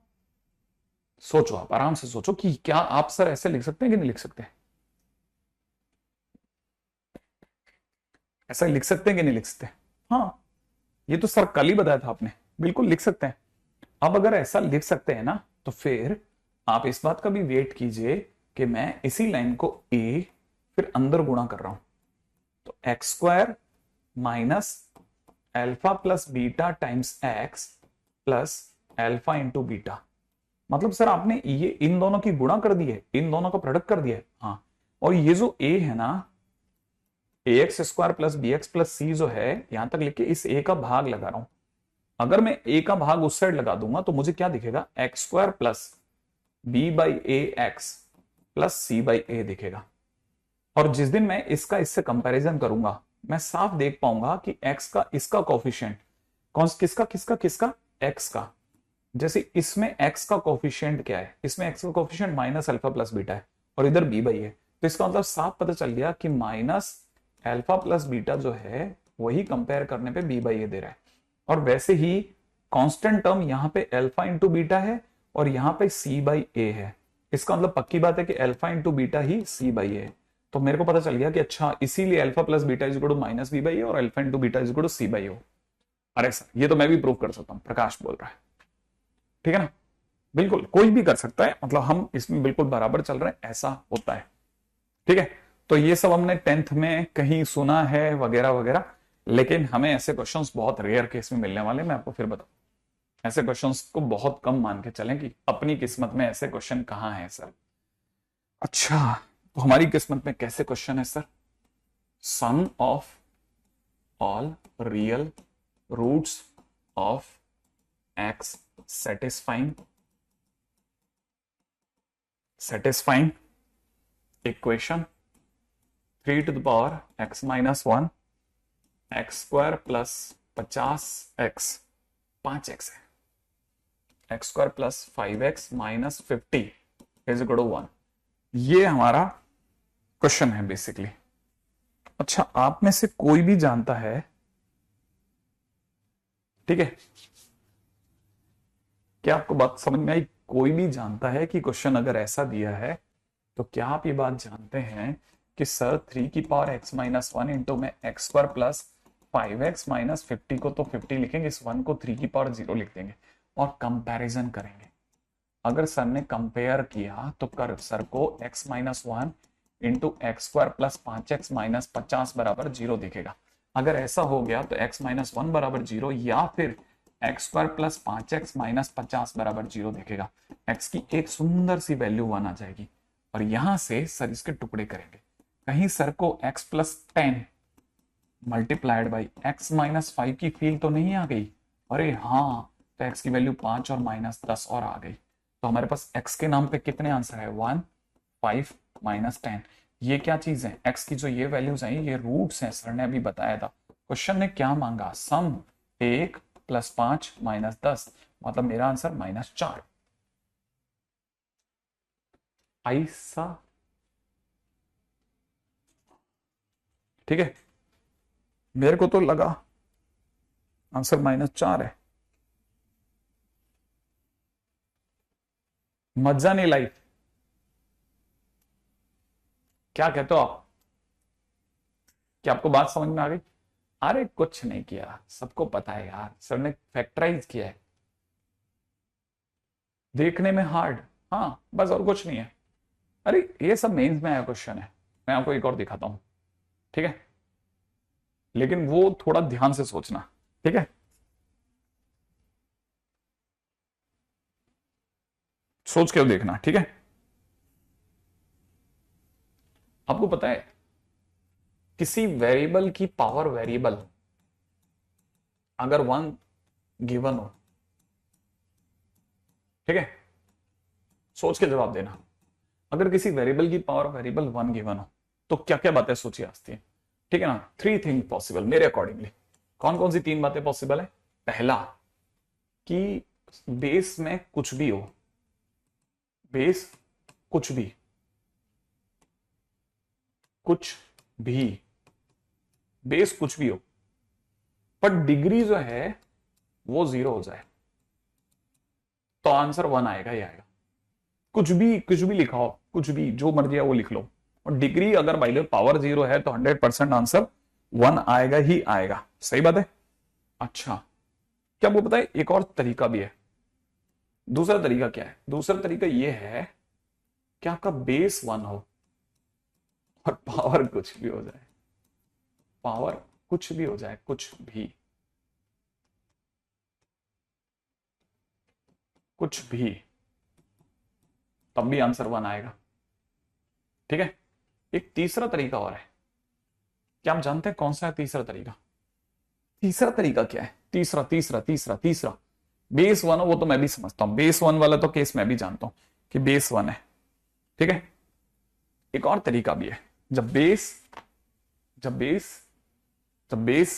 सोचो, आप आराम से सोचो कि क्या आप सर ऐसे लिख सकते हैं कि नहीं लिख सकते, ऐसा लिख सकते हैं कि नहीं लिख सकते। हाँ, ये तो सर कल ही बताया था आपने, बिल्कुल लिख सकते हैं। अब अगर ऐसा लिख सकते हैं ना तो फिर आप इस बात का भी वेट कीजिए कि मैं इसी लाइन को ए फिर अंदर गुणा कर रहा हूं, तो x square minus alpha plus beta times x plus alpha into beta. मतलब सर आपने ये इन दोनों की गुणा कर दी है, इन दोनों का प्रोडक्ट कर दिया है। हाँ, और ये जो ए है ना, A X square plus B X plus C जो है, यहां तक लिख के इस ए का भाग लगा रहा हूं। अगर मैं ए का भाग उस साइड लगा दूंगा तो मुझे क्या दिखेगा, X square plus B by A X plus C by A दिखेगा। और जिस दिन मैं इसका इससे कंपैरिजन करूंगा मैं साफ देख पाऊंगा कि एक्स का इसका कोफिशिएंट कौन, किसका किसका किसका, एक्स का। जैसे इसमें एक्स का कोफिशिएंट क्या है, इसमें एक्स का coefficient minus alpha plus beta है और इधर बी बाई है, तो इसका मतलब साफ पता चल गया कि माइनस अल्फा प्लस बीटा जो है वही कंपेयर करने पे बी बाई ए दे रहा है। और वैसे ही कांस्टेंट टर्म यहाँ पे अल्फा इंटू बीटा है और यहाँ पे सी बाई ए है, इसका मतलब पक्की बात है कि अल्फा इंटू बीटा ही सी बाई ए। तो मेरे को पता चल गया कि अच्छा इसीलिए alpha plus beta is equal to minus B by A और alpha into beta is equal to C by O. अरे सर ये तो मैं भी प्रूव कर सकता हूँ, प्रकाश बोल रहा है, ठीक है ना, बिल्कुल कोई भी कर सकता है, मतलब हम इसमें बिल्कुल बराबर चल रहे हैं, ऐसा होता है, ठीक है। तो ये सब हमने टेंथ में कहीं सुना है वगैरह वगैरह, लेकिन हमें ऐसे क्वेश्चंस बहुत रेयर केस में मिलने वाले, मैं आपको फिर बताऊं। ऐसे क्वेश्चंस को बहुत कम मान के चलें कि अपनी किस्मत में ऐसे क्वेश्चन कहां है सर। अच्छा, तो हमारी किस्मत में कैसे क्वेश्चन है sir, sum of all real roots of X satisfying equation 3 to the power x minus 1 X square plus 50x, 5x है, x square plus 5x minus 50 is equal to 1। ये हमारा क्वेश्चन है बेसिकली। अच्छा, आप में से कोई भी जानता है, ठीक है, क्या आपको बात समझ में आई, कोई भी जानता है कि क्वेश्चन अगर ऐसा दिया है तो क्या आप ये बात जानते हैं कि सर 3 की पावर x माइनस 1 इंटू में x square plus 5x minus 50 को तो 50 लिखेंगे, इस 1 को 3 की पावर 0 लिख देंगे और कंपैरिजन करेंगे। अगर सर ने कंपेयर किया तो कर सर को x minus 1 into x square plus 5x minus 50 बराबर 0 दिखेगा। अगर ऐसा हो गया तो x माइनस 1 बराबर 0 या फिर x square plus 5x minus 50 बराबर 0 दिखेगा। x की एक सुंदर सी वैल्यू 1 आ जाएगी और यहां से सर इसके टुकड़े करेंगे। कहीं सर को x plus 10 multiplied by x minus 5 की फील तो नहीं आ गई, अरे हाँ, तो x की वैल्यू 5 और माइनस 10 और आ गई। तो हमारे पास x के नाम पे कितने आंसर है, 1, 5 माइनस 10। ये क्या चीज है, x की जो ये वैल्यूज हैं ये रूट्स हैं, सर ने अभी बताया था। क्वेश्चन ने क्या मांगा, सम 1 प्लस 5 माइनस 10, मतलब मेरा आंसर माइनस 4। ऐसा, ठीक है, मेरे को तो लगा आंसर माइनस 4 है। मजा नहीं लाइफ, क्या कहते हो आप, क्या आपको बात समझ में आ गई। अरे कुछ नहीं किया, सबको पता है यार, सर ने फैक्टराइज किया है, देखने में हार्ड, हाँ बस और कुछ नहीं है। अरे ये सब मेंस में आया क्वेश्चन है, मैं आपको एक और दिखाता हूं, ठीक है। लेकिन वो थोड़ा ध्यान से सोचना, ठीक है। सोच के देखना, ठीक है। आपको पता है किसी वेरिएबल की पावर वेरिएबल अगर वन गिवन हो, ठीक है, सोच के जवाब देना। अगर किसी वेरिएबल की पावर वेरिएबल वन गिवन हो तो क्या क्या बातें सोची आती है, ठीक है ना। थ्री थिंग पॉसिबल मेरे अकॉर्डिंगली। कौन कौन सी तीन बातें पॉसिबल है? पहला कि बेस में कुछ भी हो, बेस कुछ भी, कुछ भी, बेस कुछ भी हो, पर डिग्री जो है वो जीरो हो जाए तो आंसर वन आएगा ही आएगा। कुछ भी लिखा हो, कुछ भी जो मर्जी है वो लिख लो, और डिग्री अगर बाई द पावर जीरो है तो 100% आंसर वन आएगा ही आएगा। सही बात है। अच्छा, क्या आपको पता है एक और तरीका भी है? दूसरा तरीका क्या है? दूसरा तरीका यह है कि आपका बेस वन हो और पावर कुछ भी हो जाए, पावर कुछ भी हो जाए, कुछ भी, कुछ भी, तब भी आंसर वन आएगा, ठीक है। एक तीसरा तरीका और है। क्या आप जानते हैं कौन सा है तीसरा तरीका? तीसरा तरीका क्या है? तीसरा तीसरा तीसरा तीसरा बेस वन हो, वो तो मैं भी समझता हूं, बेस वन वाला तो केस मैं भी जानता हूं कि बेस वन है, ठीक है। एक और तरीका भी है। जब बेस जब बेस जब बेस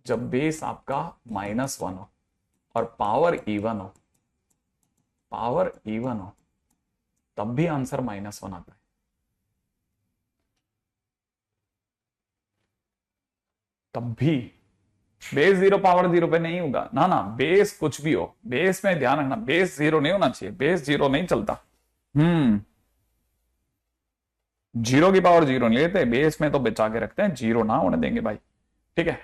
जब बेस आपका -1 हो और पावर इवन हो, पावर इवन हो, तब भी आंसर -1 आता है। तब भी बेस जीरो पावर जीरो पे नहीं होगा ना, ना, बेस कुछ भी हो, बेस में ध्यान रखना, बेस जीरो नहीं होना चाहिए, बेस जीरो नहीं चलता। जीरो की पावर जीरो नहीं लेते, बेस में तो बचा के रखते हैं, जीरो ना होने देंगे भाई, ठीक है।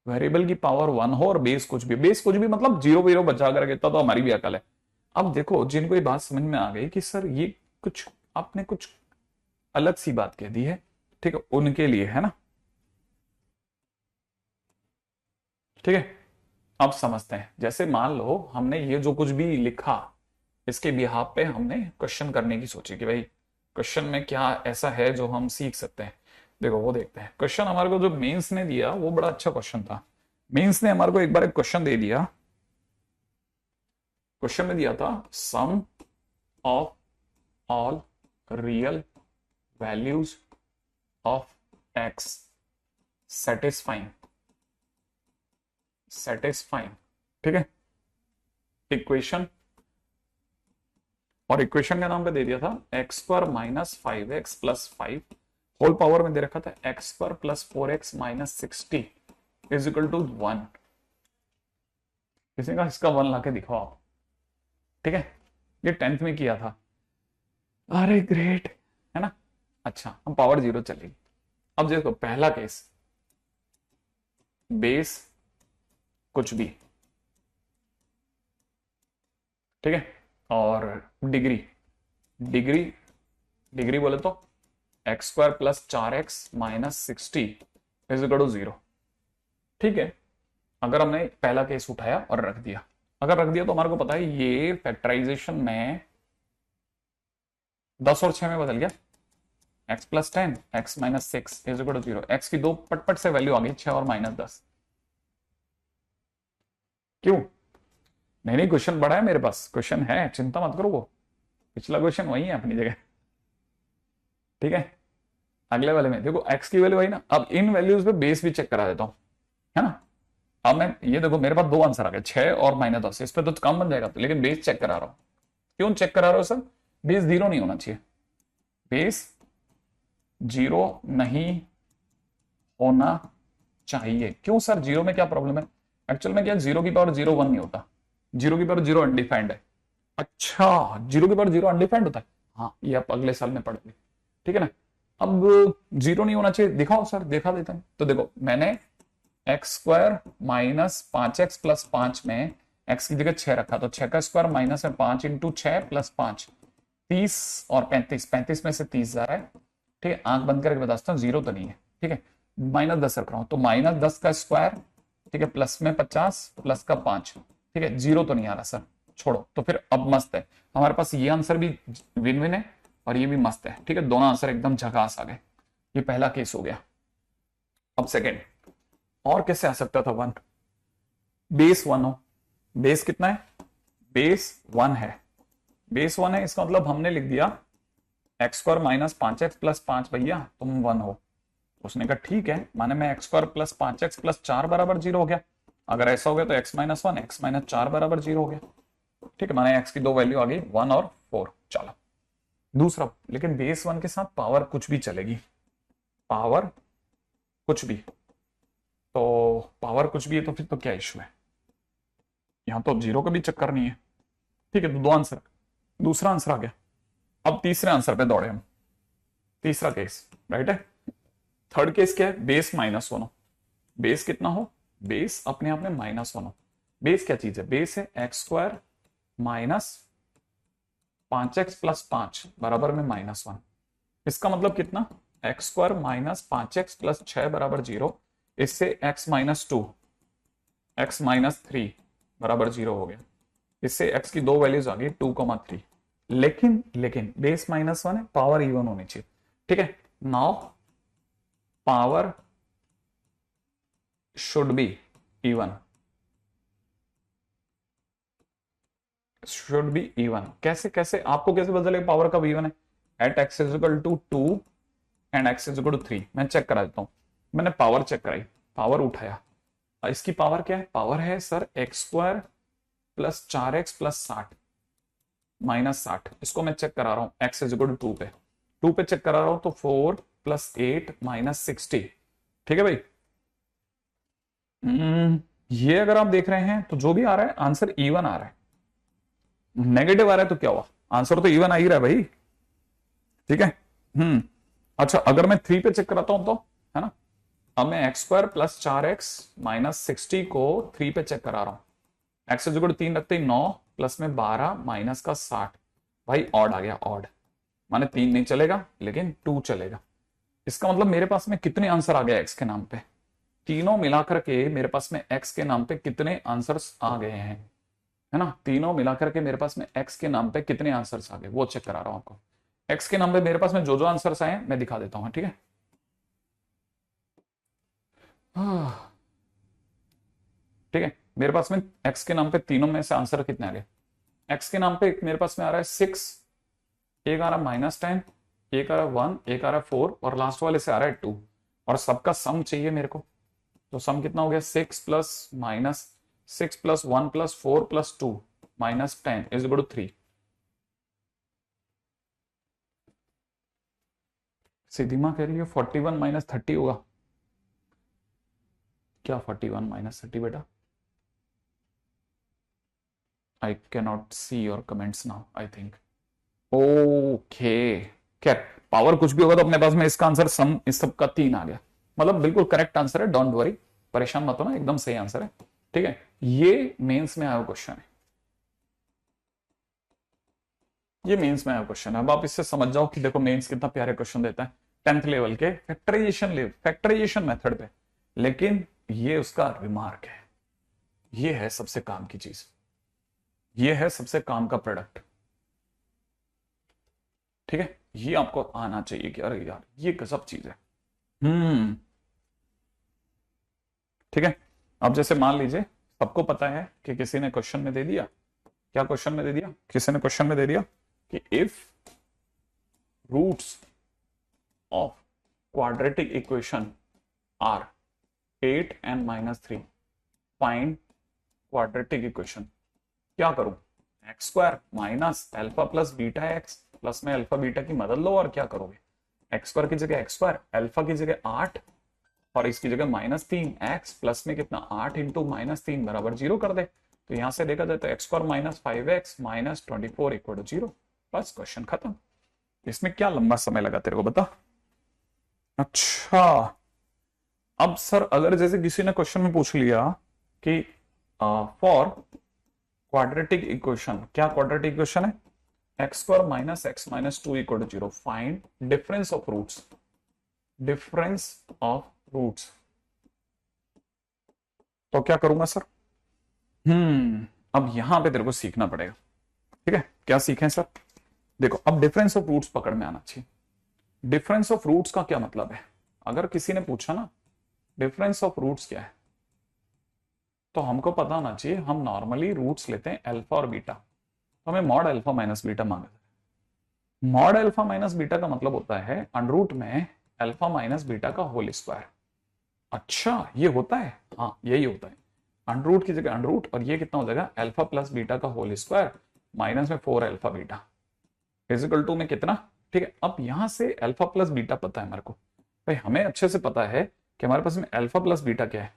वेरिएबल की पावर वन हो और बेस कुछ भी, बेस कुछ भी मतलब जीरो वीरो बचा कर रखता तो हमारी भी अकल है। अब देखो जिनको ये बात समझ में आ गई कि सर ये कुछ आपने कुछ अलग सी बात कह दी है, ठीक है, उनके लिए है ना, ठीक है। अब समझते हैं, जैसे मान लो हमने ये जो कुछ भी लिखा इसके बिहाफ पे हमने क्वेश्चन करने की सोची कि भाई क्वेश्चन में क्या ऐसा है जो हम सीख सकते हैं। देखो वो देखते हैं। क्वेश्चन हमारे को जो मेंस ने दिया वो बड़ा अच्छा क्वेश्चन था। मेंस ने हमारे को एक बार एक क्वेश्चन दे दिया। क्वेश्चन में दिया था sum of all real values of X satisfying, satisfying, ठीक है, इक्वेशन। और इक्वेशन के नाम पे दे दिया था x² - 5x + 5 होल पावर में दे रखा था x² + 4x - 60 = 1। किसी का इसका वन लाके दिखाओ आप, ठीक है। ये 10th में किया था। अरे ग्रेट, है ना। अच्छा, हम पावर जीरो चलेगी। अब देखो पहला केस, बेस कुछ भी, ठीक है, और डिग्री, डिग्री डिग्री बोले तो x² + 4x - 60 = 0, ठीक है। अगर हमने पहला केस उठाया और रख दिया, अगर रख दिया तो हमारे को पता है ये फैक्टराइजेशन में 10 और 6 में बदल गया, x + 10 x - 6 = 0। x की दो पटपट से वैल्यू आ गई, 6 और -10। क्यों? नहीं नहीं, क्वेश्चन बड़ा है मेरे पास, क्वेश्चन है, चिंता मत करो, वो पिछला क्वेश्चन वही है अपनी जगह, ठीक है। अगले वाले में देखो x की वैल्यू वही ना। अब इन वैल्यूज पे बेस भी चेक करा देता हूं, है ना। अब मैं ये देखो मेरे पास दो आंसर आ गए, 6 और -10। इस पे तो कम बन जाएगा तो, लेकिन बेस चेक करा रहा हूं। क्यों चेक करा रहा हूं सर? बेस जीरो नहीं होना चाहिए, बेस जीरो नहीं होना चाहिए। क्यों सर, जीरो में क्या प्रॉब्लम है? एक्चुअल में क्या, जीरो की पावर जीरो वन नहीं होता, जीरो की पावर जीरो अनडिफाइंड है। अच्छा, जीरो की पावर जीरो अनडिफाइंड होता है, हाँ ये आप अगले साल में पढ़ेंगे, ठीक है ना। अब जीरो नहीं होना चाहिए, दिखाओ सर, देखा देता हूं। तो देखो मैंने x² - 5x + 5 में x की जगह 6 रखा, तो 6 का स्क्वायर माइनस है 5 × 6 + 5 30 और 35, 35 में से 30 जा रहा है, ठीक है। आंख बंद करके बताता हूँ, जीरो तो नहीं है, ठीक है। -10 रख रहा हूं, तो -10 का स्क्वायर, ठीक है, प्लस में 50 प्लस का 5, ठीक है। जीरो तो नहीं आ रहा सर, छोड़ो। तो फिर अब मस्त है, हमारे पास ये आंसर भी विन विन है और ये भी मस्त है, ठीक है। दोनों आंसर एकदम झकास आ गए। ये पहला केस हो गया। अब सेकेंड, और कैसे आ सकता था 1? बेस 1 हो, बेस कितना है? बेस 1 है, बेस 1 है, इसका मतलब हमने लिख दिया x² माइनस 5x प्लस 5, भैया तुम 1 हो। उसने कहा ठीक है, माने मैं x² प्लस 5x प्लस 4 बराबर 0 हो गया। अगर ऐसा हो गया तो x माइनस 1 x माइनस 4 बराबर 0 हो गया, ठीक है। माने x की दो वैल्यू आ गई 1 और 4। चलो दूसरा, लेकिन बेस 1 के साथ पावर कुछ भी चलेगी, पावर कुछ भी। तो पावर कुछ भी है तो फिर तो क्या इशू है, यहां तो 0 का भी चक्कर नहीं है, ठीक है। तो दो आंसर, दूसरा आंसर आ गया। अब तीसरे आंसर पे दौड़े हम, तीसरा केस राइट है। थर्ड केस क्या है? बेस -1 हो। बेस कितना हो? बेस अपने आप में -1 हो। बेस क्या चीज है? बेस है x² माइनस 5x प्लस 5 बराबर में -1। इसका मतलब कितना? x² माइनस 5x प्लस 6 बराबर 0। इससे x माइनस 2 x माइनस 3 बराबर 0 हो गया। इससे x की दो वैल्यूज आ गई 2,3। लेकिन बेस -1 है, पावर इवन होनी चाहिए, ठीक है। Now power should be even, should be even. कैसे कैसे आपको कैसे पता चलेगा पावर कब इवन है? At x is equal to 2 and x is equal to 3। मैं चेक करा देता हूं, मैंने पावर चेक कराई, पावर उठाया, इसकी पावर क्या है? पावर है sir x² plus 4x plus 60 minus 60। इसको मैं चेक करा रहा हूं x इज इक्वल टू 2 पे, 2 पे चेक करा रहा हूं, तो 4 प्लस 8 माइनस 60, ठीक है भाई। ये अगर आप देख रहे हैं तो जो भी आ रहा है आंसर इवन आ रहा है। नेगेटिव आ रहा है तो क्या हुआ? आंसर तो इवन आ ही रहा है भाई, ठीक है। अच्छा अगर मैं 3 पे चेक कराता हूं तो, है ना, अब मैं x² प्लस 4x माइनस 60 को 3 पे चेक करा रहा हूं। x इक्वल 3 रखते ही 9 प्लस में 12 माइनस का 60, भाई ऑड आ गया, ऑड माने 3 नहीं चलेगा लेकिन 2 चलेगा। इसका मतलब मेरे पास में कितने आंसर आ गए x के नाम पे? तीनों मिलाकर के मेरे पास में x के नाम पे कितने आंसर्स आ गए हैं, है ना। तीनों मिलाकर के मेरे पास में x के नाम पे कितने आंसर्स आ गए वो चेक करा रहा हूं आपको। x के नाम पे मेरे पास में जो जो आंसर्स आए हैं मैं दिखा देता हूं, ठीक है। ठीक है, मेरे पास में x के नाम पे तीनों में से आंसर कितने आ गए? x के नाम पे मेरे पास में आ रहा है 6, एक आ रहा -10, एक आ रहा 1, एक आ रहा 4 और लास्ट वाले से आ रहा है 2, और सबका सम चाहिए मेरे को। तो सम कितना हो गया? 6 plus minus 6 plus 1 plus 4 plus 2 minus 10 is equal to 3। Siddhima कह रही है 41 माइनस 30 होगा क्या? 41 माइनस 30 बेटा, I can not see your comments now, I think. Okay, क्या पावर कुछ भी होगा तो अपने पास में इसका आंसर सम इस सब का 3 आ गया, मतलब बिल्कुल करेक्ट आंसर है, डोंट वरी, परेशान मत होना, एकदम सही आंसर है, ठीक है। ये मेंस में आया क्वेश्चन है, ये मेंस में आया क्वेश्चन है। अब आप इससे समझ जाओ कि देखो मेंस कितना प्यारे क्वेश्चन देता है 10th लेवल के फैक्टराइजेशन मेथड पे, लेकिन ये उसका रिमार्क है, ये है सबसे काम की चीज, ये है सबसे काम का प्रोडक्ट, ठीक है। ये आपको आना चाहिए कि अरे यार ये गजब चीज है। ठीक है। अब जैसे मान लीजिए सबको पता है कि किसी ने क्वेश्चन में दे दिया, क्या क्वेश्चन में दे दिया? किसी ने क्वेश्चन में दे दिया कि if roots of quadratic equation are 8 and -3, find quadratic equation. क्या करूं? x² minus alpha plus beta x, plus में अल्फा बीटा की मदद लो, और क्या करोगे? x² की जगह x², अल्फा की जगह 8 और इसकी जगह -3, x प्लस में कितना 8 इंटू -3 बराबर 0 कर दे। तो यहां से देखा जाए तो x² minus 5x minus 24 equal to 0, बस क्वेश्चन खत्म। इसमें क्या लंबा समय लगा तेरे को बता? अच्छा अब सर अगर जैसे किसी ने क्वेश्चन में पूछ लिया कि फॉर क्वाड्रेटिक इक्वेशन, क्या क्वाड्रेटिक इक्वेशन है? X square minus x minus two equal to zero, find difference of roots, difference of roots. तो क्या करूंगा सर? अब यहां पे तेरे को सीखना पड़ेगा। ठीक है, क्या सीखें सर? देखो, अब डिफरेंस ऑफ रूट्स पकड़ में आना चाहिए। डिफरेंस ऑफ रूट्स का क्या मतलब है? अगर किसी ने पूछा ना डिफरेंस ऑफ रूट्स क्या है, तो हमको पता होना चाहिए। हम नॉर्मली रूट्स लेते हैं अल्फा और बीटा, तो हमें मॉड अल्फा माइनस बीटा मांगे। मॉड अल्फा माइनस बीटा का मतलब होता है अंडरूट में अल्फा माइनस बीटा का होल स्क्वायर। अच्छा, ये होता है? हाँ, यही होता है। अंडरूट की जगह अंडरूट, और ये कितना हो जाएगा? अल्फा प्लस बीटा का होल स्क्वायर माइनस में 4 अल्फा बीटा इजिकल टू में कितना? ठीक है, अब यहां से अल्फा प्लस बीटा पता है हमारे को। भाई हमें अच्छे से पता है कि हमारे पास में अल्फा प्लस बीटा क्या है।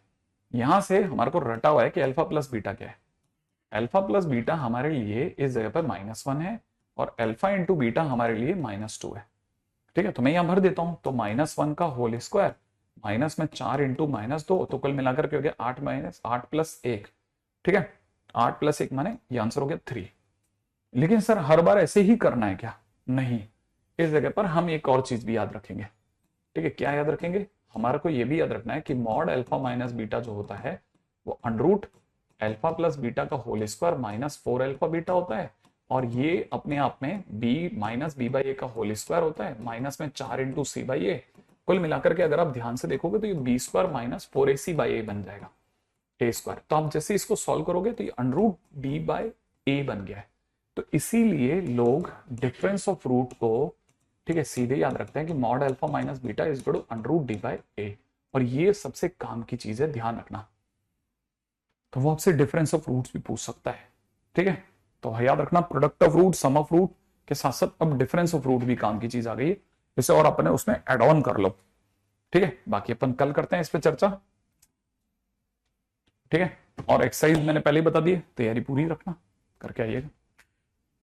यहां से हमारे को रटा हुआ है कि अल्फा प्लस बीटा क्या है। अल्फा प्लस बीटा हमारे लिए इस जगह पर -1 है, और अल्फा इंटू बीटा हमारे लिए -2 है। ठीक है, तो मैं यहां भर देता हूं, तो -1 का होल स्क्वायर माइनस में 4 इंटू -2, तो कुल मिलाकर के हो गया 8 माइनस 8 प्लस 1। ठीक है, 8 प्लस 1 माने ये आंसर हो गया 3। लेकिन सर हर बार ऐसे ही करना है क्या? नहीं, इस जगह पर हम एक और चीज भी याद रखेंगे। ठीक है, क्या याद रखेंगे? हमारे को यह भी याद रखना है कि मॉड अल्फा माइनस बीटा जो होता है वो अंडरूट अल्फा प्लस बीटा का होल स्क्वायर -4 अल्फा बीटा होता है, और ये अपने आप में बी माइनस बी बाई ए का होल स्क्वायर होता है, माइनस में 4 इंटू सी बाई ए। कुल मिलाकर के अगर आप ध्यान से देखोगे तो ये B square minus 4ac by A बन जाएगा, ए स्क्वायर। तो आप जैसे इसको सॉल्व करोगे तो ये अंडरूट बी बाई ए बन गया है। तो इसीलिए लोग डिफरेंस ऑफ रूट को, ठीक है, सीधे याद रखते हैं कि mod alpha minus beta is equal to under root D by A, और ये सबसे काम की चीज है, ध्यान रखना। तो वो आपसे डिफरेंस ऑफ रूट्स भी पूछ सकता है। ठीक है, तो याद रखना product of root, sum of root के साथ साथ अब डिफरेंस ऑफ रूट भी काम की चीज आ गई है, इसे और अपने उसमें एड ऑन कर लो। ठीक है, बाकी अपन कल करते हैं इस पे चर्चा। ठीक है, और एक्सरसाइज मैंने पहले ही बता दी है, तैयारी पूरी रखना, करके आइएगा।